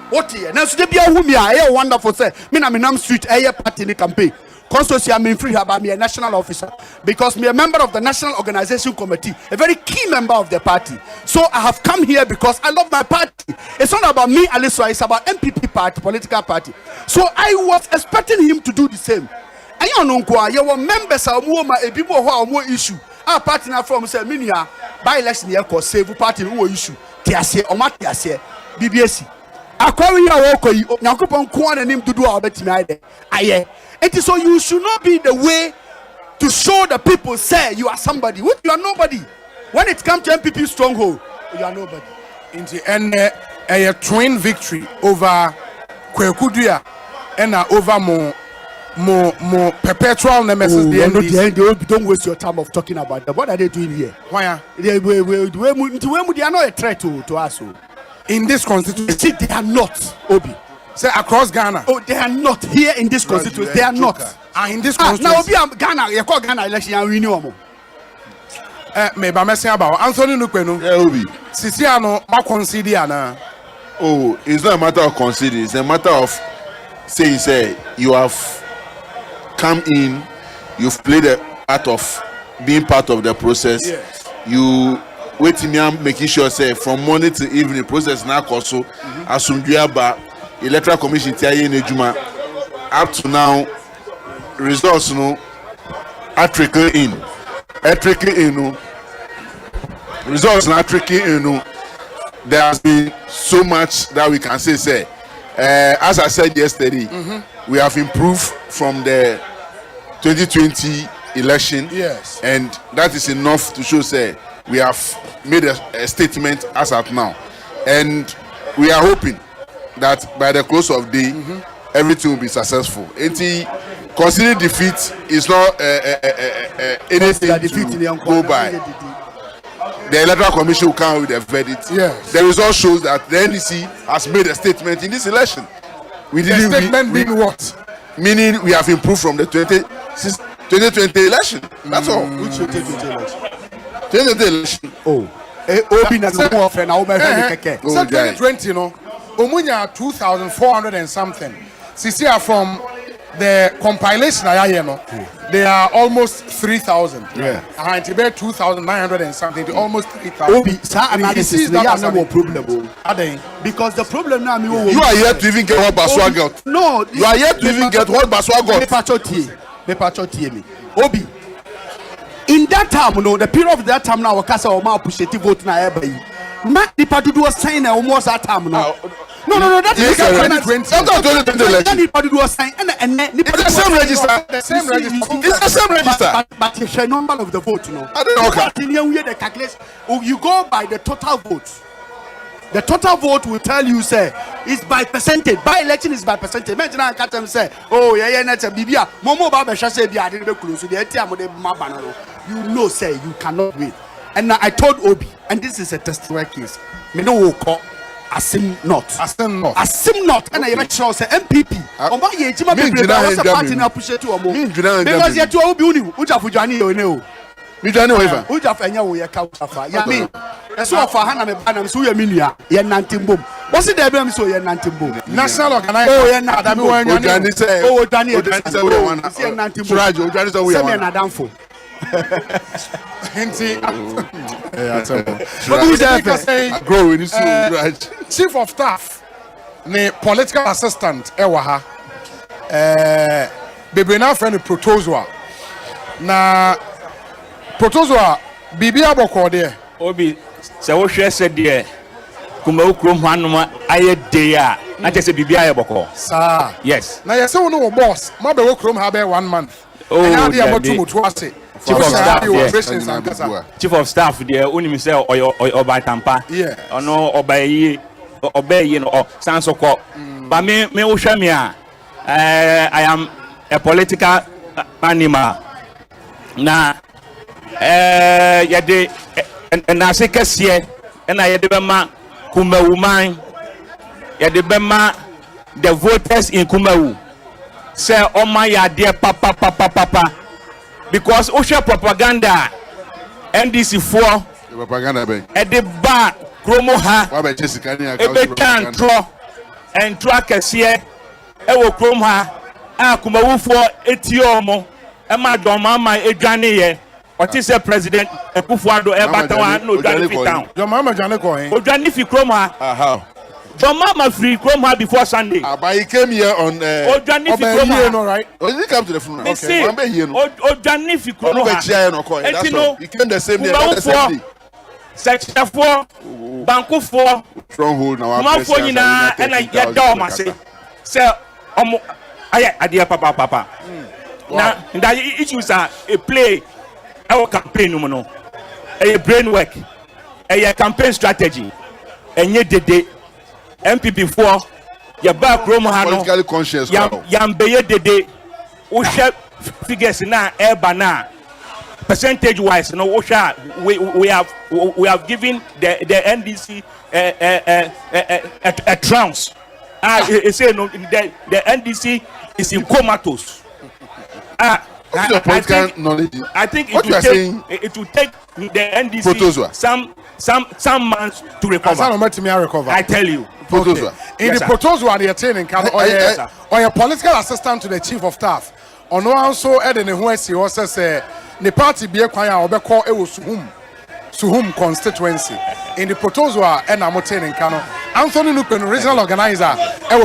what ye na so de bia hu me a wonderful say me na me nam street party ni campaign constituency am free about me a national officer because me a member of the national organization committee a very key member of the party so I have come here because I love my party it's not about me Aliso it's about MPP party political party so I was expecting him to do the same and you know kwa ye were members a mo ma ebi mo ho a mo issue our party na from say minia by election here ko save party no issue tiase o ma tiase BBC akwawi ya wo koyi yakopon ko ananim dudu a obetimi aye aye it is so you should not be the way to show the people say you are somebody what you are nobody when it comes to MPP stronghold you are nobody in the end a twin victory over Kwekudua and over more perpetual nemesis the NDC. Don't waste your time of talking about them. What are they doing here? Why? They are not a threat to us. in this constituency. They are not, Obi. Say across Ghana. Oh, they are not here in this constituency. They are not. In this constituency. Now, Obi, Ghana, you call Ghana election and renew. Maybe I'm saying about Anthony Nukwenu. Yeah, Obi. Sisiano, ma concede ana. Oh, it's not a matter of conceding. It's a matter of saying, say, you have come in, you've played a part of being part of the process. Yes. You waiting me and making sure, say, from morning to evening, process now also, Asumduyaba, Electoral Commission, Tiaye Nejuma, up to now, results, are trickling in. Results not trickling in. There has been so much that we can say, as I said yesterday, we have improved from the 2020 election. Yes. And that is enough to show, say, we have made a statement as at now. And we are hoping that by the close of the day, everything will be successful. Considering defeat is not anything to go by. The Electoral Commission will come with a verdict. Yes. The result shows that the NDC has made a statement in this election. The statement meaning what? Meaning we have improved from the 2020 election. That's all. Which 2020 election? 2020 election. Oh. Obi na no more friend. 2020, Omunya 2,400 and something. Sisia from the compilation they are almost 3,000. Yeah. And to be 2,900 and something, to almost 3,000. Obi, sir, analysis that has no problem. Because the problem now, you are here to even get what Baswa got. No, you are here to even get what Baswa got. Me. Obi, in that time, the period of that time now, Kasa Oma push it vote na everybody. Not the party was saying almost that time now. No, that is 2020. That's not 2020 election. The party was saying, and it's the same register. The same register. It's the same register. But it's the number of the vote, I don't know. The calculation. You go by the total votes. The total vote will tell you, say, is by percentage. By election is by percentage. Imagine I can't say, oh, yeah, that's a Bibia. Momo Baba Shase Bia didn't be close to the ATM of the Mabano. You know, say, you cannot win. And I told Obi, and this is a testimony case. Me no call. Asim not. And I make sure say MPP. Omba ye jima be what's the party na push to omo. Because you to be uni, uja fujani yo ne o. Mi jani weva. Uja fa nya wo ye ka uja ya me. Eso of ha na me ba na so ye minua ye nantimbom. What's the dem so ye nantimbom. National organizer. Oh ye na adabi wan nya. Ojani say. Oh Daniel. Ojani say we wan. Say nantimbom. Surajo Ojani say we wan. Say me na danfo. Chief of staff ne political assistant ewa ha bebe na friend protozoa na protozoa bibi aboko de Obi se wo hwe se de Kumawu krom hanoma aye de a na che se bibi aye boko sa yes na ye se wo no boss ma be wo krom ha be 1 month na dey motu ase Chief of staff there unim say oba tampa ono obayi no sansoko but me wo hwe me a I am a political animal na yede na se kese na yede be ma Kumawu man yede be ma the voters in Kumawu say o ma ya de papa because Osha propaganda NDC for propaganda be e de ba kromo ha wa be chesikani aka e be kan tro en tro akese e wo krom ha a Kumawu for etiomo e ma don mama edwane ye o ti say president Ekufuado e batawa no dwane fi town your mama dwane ko hen o dwane fi krom ha aha John Mama free Kroma before Sunday. But he came here on Ojani no right? Oh, he come to the funeral. Okay. Ojani fi Kroma. That's all. He came the same day. Not the same day. Section 4, Banku 4. Stronghold now. Kuma 4 nyina and I get down my say. Say aya adia papa. Now that issues are a play our campaign no. A brain work. A campaign strategy. Enye dede MPP 4 ya ba krom ha no politically conscious ya mbeye dede wo hwe figures na eba na percentage wise, we have given the NDC a trounce. Say no, the NDC is in comatose. What's your political knowledge? I think what you are saying, it will take the NDC some months to recover. I tell you. Okay. In the proposal, they are training or a political assistant to the chief of staff. On one so Eden Huesi also say the party be a choir or be called Suhum constituency. In the proposal, and I'm training Kano. Anthony Nupen, regional organizer,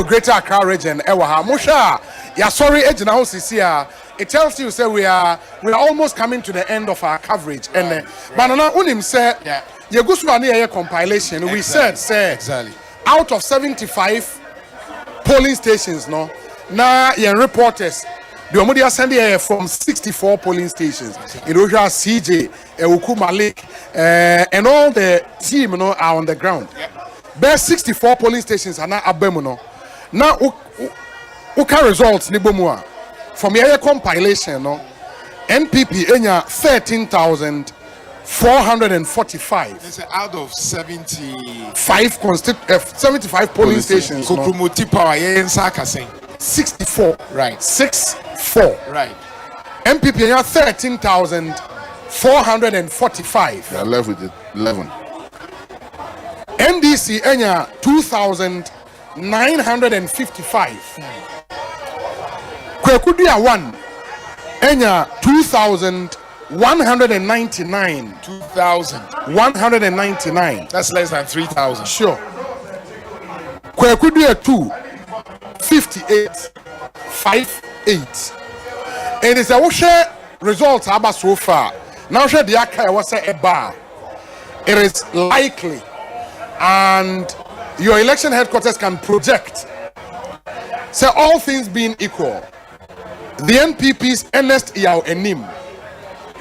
Greater Accra region, Musha, yeah, sorry, Ejina Osisia. It tells you say we are almost coming to the end of our coverage. And Banana Unim said, Yeguswani compilation. We said, exactly. Out of 75 polling stations, now reporters, the Omodia send here from 64 polling stations. In Roja, CJ, Kumawu, and all the team are on the ground. There's 64 polling stations are now abemuno. Now, Uka results Nibomua. From your compilation, NPP enya 13,445. That's out of 75 75 polling stations. Kukrumuti power yen saka saying 64. Right. 64. Right. NPP enya 13,445. They are left with 11. NDC enya 2,955. Kwekudia 1 enya 2,199. 2,199. That's less than 3,000. Sure. Kwekudia 2 58 58. And it's a share results about so far. Now share the aka was a bar. It is likely, and your election headquarters can project. So all things being equal, the NPP's Ernest Yao Enim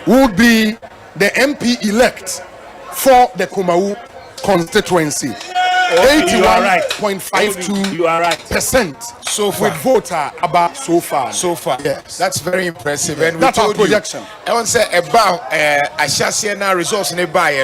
would be the MP elect for the Kumawu constituency. 81.52% so far. With voter about so far. So far. Yes. That's very impressive. And that's we our told projection. I want to say about Ashasiana results in a buy,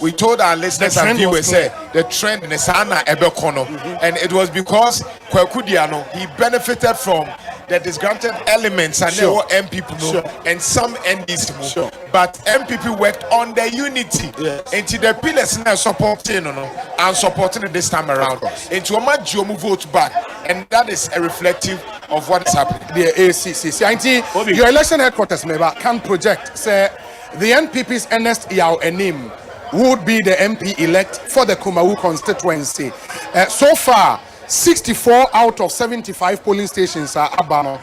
we told our listeners and viewers the trend in Sana Ebekono. And it was because Kwekudiano, he benefited from the disgruntled elements and there were MPP and some NDC. But MPP worked on the unity into the pillars now supporting and supporting it this time around. Into a Majomu vote back, and that is a reflective of what is happening. The ACC. Your election headquarters member can project say the NPP's Ernest Yao Enim would be the MP elect for the Kumawu constituency. So far, 64 out of 75 polling stations are Abano.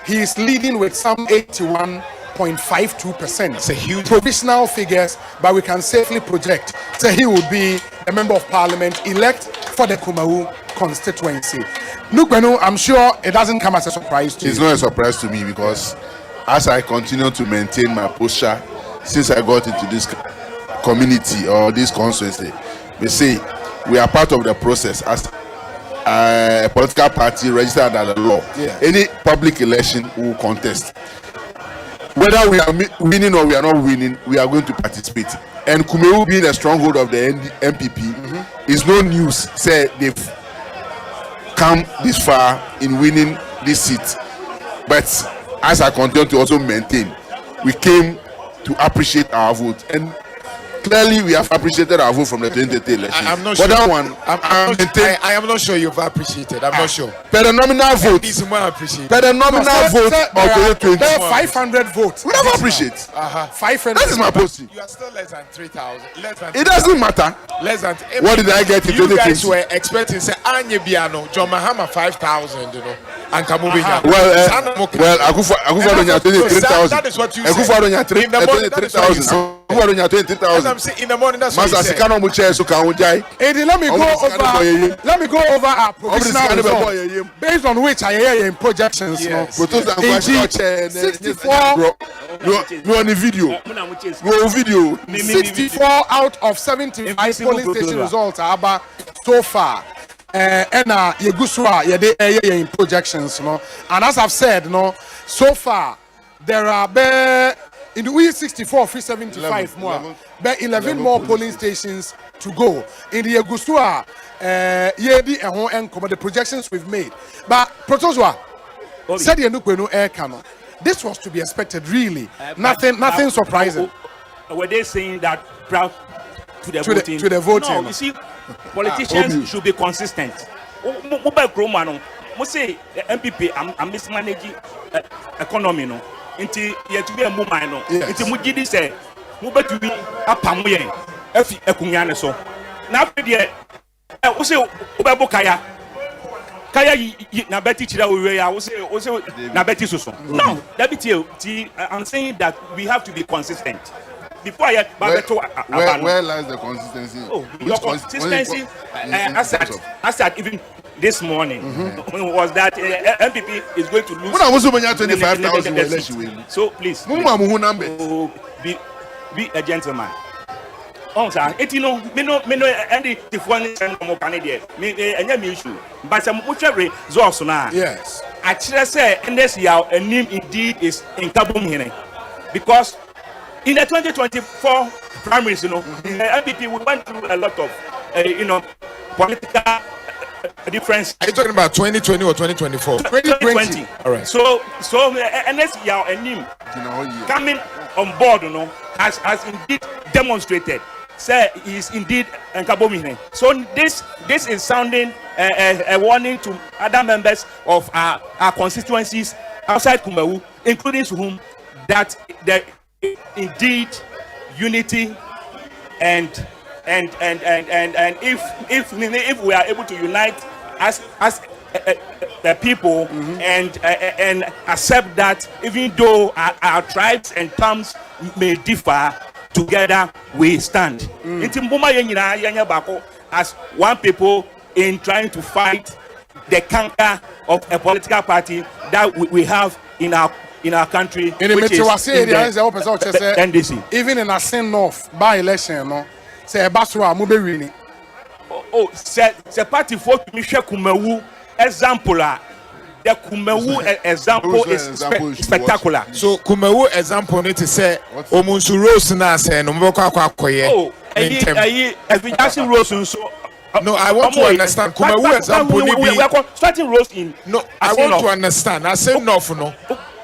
He is leading with some 81.52%. It's a huge provisional figures, but we can safely project that he would be a member of parliament elect for the Kumawu constituency. Nukwenu, I'm sure it doesn't come as a surprise to you. It's not a surprise to me because as I continue to maintain my posture since I got into this community or this constituency, we say we are part of the process as a political party registered under the law. Any public election we will contest. Whether we are winning or we are not winning, we are going to participate. And Kumawu being a stronghold of the MPP is no news. Say they've come this far in winning this seat. But as I continue to also maintain, we came to appreciate our vote. And clearly, we have appreciated our vote from the 2020 election. I'm not but sure. That one, I am not sure you've appreciated. I'm not sure. Per the nominal vote. Per the nominal vote of 2020. There are 500 votes. We never appreciate. 500. That is my posting. You are still less than 3,000. It doesn't matter. Less than. What did I get in 2020? You guys were expecting say Anye Biano, John Mahama 5,000, and Kamubinya. Well, Akufa don't have 23,000. That is what you said. Akufa don't have 23,000. In the morning, that's what you said. Let me go over our provisional results based on which I hear in projections. Yes. 64 video. 64 out of 75 polling station results are about so far. And Yeguswa in projections, and as I've said, so far there are in the E64 375 more, 11 more polling stations to go. In the Agustua, Yedi and the projections we've made. But Protozwa said the air cannon. This was to be expected, really. Nothing surprising. Were they saying that proud to the voting? No, you see, politicians should be consistent. Mo say MPP I'm mismanaging economy no. Inti yet be a movement no. Inti mo gidi say mo betumi apam yen afi akunya ne so. Na afre de wo say obebo kaya na beti chira we ya wo say na beti so. No, that be I'm saying that we have to be consistent. Before I where lies the consistency? Your consistency as even this morning was that MPP is going to lose. When I was 25,000 election. So please, be a gentleman. Sir, it me no any the foreign more candidate. Me any issue. But some results now. Yes. I should say this year a name indeed is in Kabum here. Because in the 2024 primaries, MPP we went through a lot of political difference. Are you talking about 2020 or 2024? 2020. All right. So NS Yao and him coming on board, has indeed demonstrated. Say he is indeed Nkabomine. So this is sounding a warning to other members of our constituencies outside Kumawu, including Suhum, that there indeed unity and if we are able to unite as the people and accept that even though our tribes and tongues may differ, together we stand. As one people in trying to fight the canker of a political party that we have in our country, which is in the NDC. Even in a sin north by election, say Basra Mube winning. Oh, c'est parti for me Kumawu example. The Kumawu example is spectacular. So Kumawu example need to say Omunsu Rose na say no mboko akwakoye. Oh, evidence Rose so. No, I want to understand. Kumawu example we are starting Rose in. No, I want to understand. I say no for no.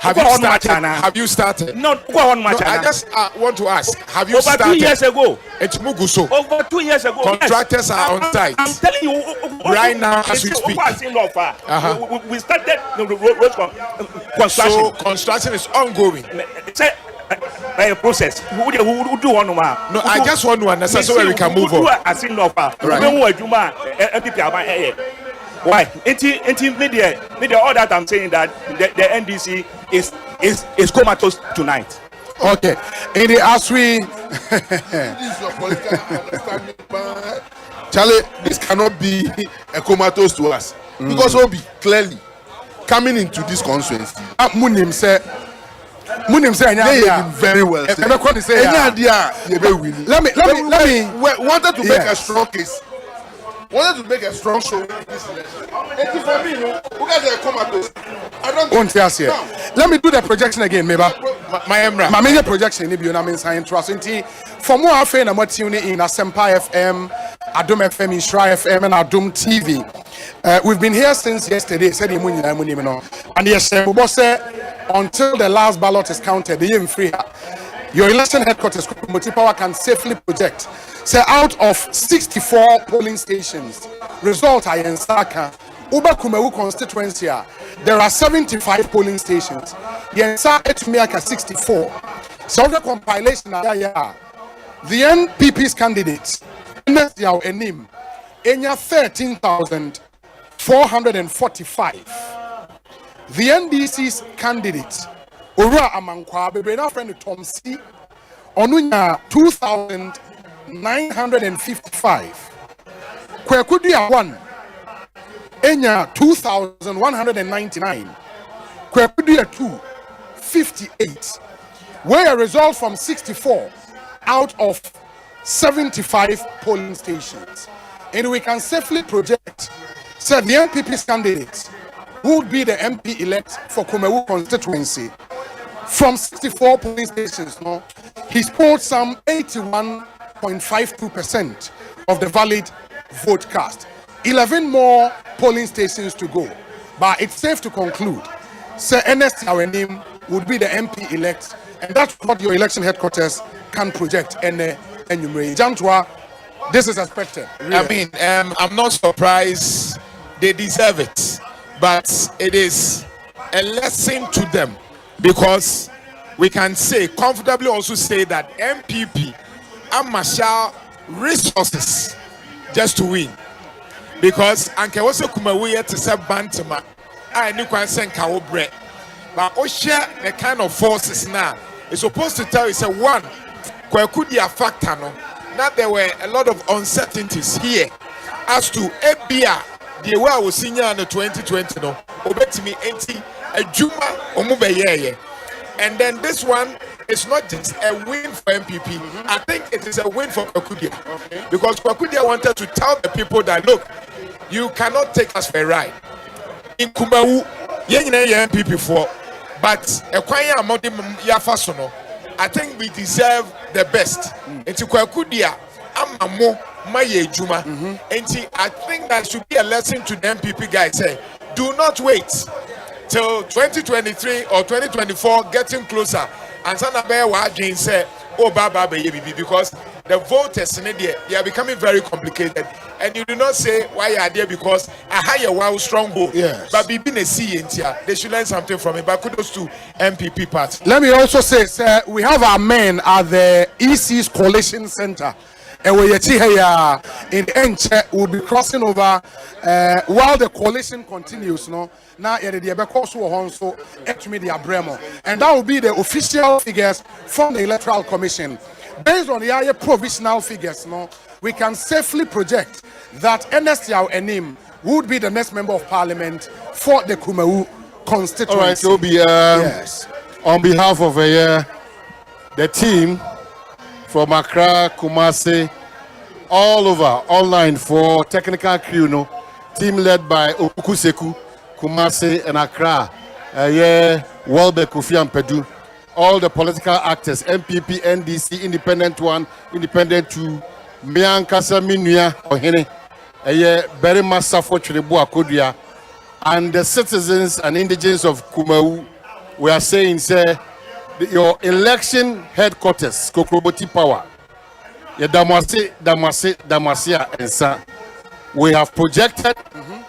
Have you started? Have you started? No, I just want to ask. Have you started? Over 2 years ago. It's Muguso. Over 2 years ago. Contractors yes. are on site. I'm telling you. Right now as we speak. We started the road construction. So construction is ongoing. It's a process. Who do one no? I just want to understand so we can move on. Right. Why? Media, all that I'm saying that the NDC is comatose tonight. Okay. As we this is your political understanding, Charlie, this cannot be a comatose to us. Because Obi clearly coming into this constituency. Munim say very well. Let me wanted to make a strong case. Wanted to make a strong show in this election. And for me, who got the comatose? I don't. Let me do the projection again, maybe. My major projection, if you know, science trust. For more, I feel I'm tuning in Asempa FM, Adum FM, Ishra FM, and Adum TV. We've been here since yesterday. Said and yes, until the last ballot is counted, the year free. Your election headquarters, Power, can safely project. Say out of 64 polling stations, result I in Saka, Uba Kumawu constituency, there are 75 polling stations. Yensa Etumiaka 64. So the compilation, the NPP's candidates, Nesdiao Enim, Enya 13,445. The NDC's candidates, Ura Amankwa, Bebena friend Tom C, Onunya 2,955. Kwekudia 1, Enya 2,199. Kwekudia 2, 58. Where a result from 64 out of 75 polling stations. And we can safely project, said the NPP's candidates who would be the MP elect for Kumawu constituency from 64 polling stations, no, he's polled some 81.52% of the valid vote cast. 11 more polling stations to go. But it's safe to conclude, Sir Ernest Awenim would be the MP elect, and that's what your election headquarters can project and enumerate. Jantwa, this is expected. Really. I mean, I'm not surprised. They deserve it, but it is a lesson to them, because we can comfortably also say that MPP and marshal resources just to win, because anke wose Kumawu yet to say bantama I ni kwan sen ka wo bre, but o share the kind of forces now is supposed to tell you say one kwaku dia factor no, that there were a lot of uncertainties here as to ebia the way I was senior in 2020 no obetimi enti adwuma omu beyeye. And then this one is not just a win for MPP. I think it is a win for Kwakudia. Okay. Because Kwakudia wanted to tell the people that, look, you cannot take us for a ride. In Kumawu, MPP for, but I think we deserve the best. Into Kwakudia, Amamo, Maye Juma. And I think that should be a lesson to the MPP guys. Say, do not wait till 2023 or 2024 getting closer, and Sanabe Wajin said, oh Baba baby, because the voters in India, they are becoming very complicated, and you do not say why you are there because a higher wow stronghold. Yes. But be a C in here, they should learn something from it. But kudos to MPP party. Let me also say, sir, we have our men at the EC's Coalition Center. And we here in Enche will be crossing over while the coalition continues. No, now and that will be the official figures from the Electoral Commission. Based on the higher provisional figures, no, we can safely project that Ernest Awenim would be the next member of parliament for the Kumawu constituency. All right, so yes. On behalf of the team from Accra, Kumasi, all over, online for technical crew, no, team led by Okuseku, Kumasi, and Accra, Welbe, Kofi, and Pedu, all the political actors, MPP, NDC, Independent 1, Independent 2, Miankasa Minuya, Ohene, very massive for Chiribu Akodia, and the citizens and indigents of Kumawu, we are saying, say, your election headquarters, Kokroboti Power, Damase, and Sa, we have projected,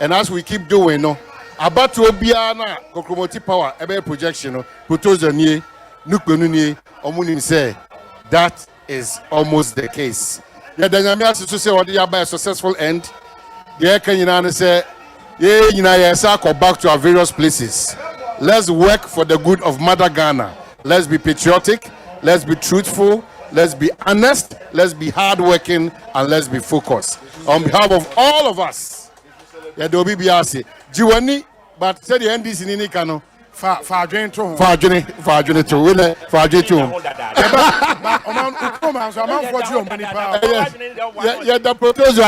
and as we keep doing, no, about to Obiana, Kokroboti Power, a projection, no, Putozanie, Nukbenuni, Omunim say, that is almost the case. The Dynamics to say what they are by a successful end. The Kenyan say, go back to our various places. Let's work for the good of Mother Ghana. Let's be patriotic, let's be truthful, let's be honest, let's be hardworking, and let's be focused. On behalf of all of us, Yadobi Biasi, Jiwani, but say the NDC in Nikano, Fajin the proposal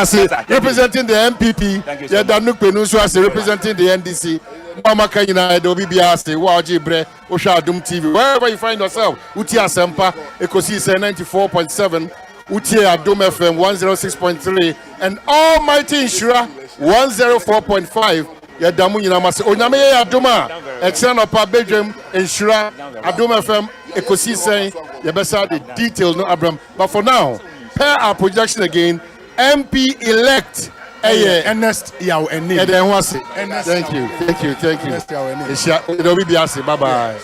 representing the MPP, Danuk Penusua representing the NDC. Mama Kayina, Adobe Biaste, Waji Bre, Oshadum TV, wherever you find yourself, Uti Asempa, Ekosiisen 94.7, Uti Adum FM 106.3, and Almighty Inshura 104.5. Yadamu Yinamase, Onyame Aduma, Exanopa Bedroom, Inshura, Adum FM, Ekosiisen, Yabesa, the details, no Abram. But for now, pair our projection again, MP elect. Ernest Awenim. Thank you. Bye bye.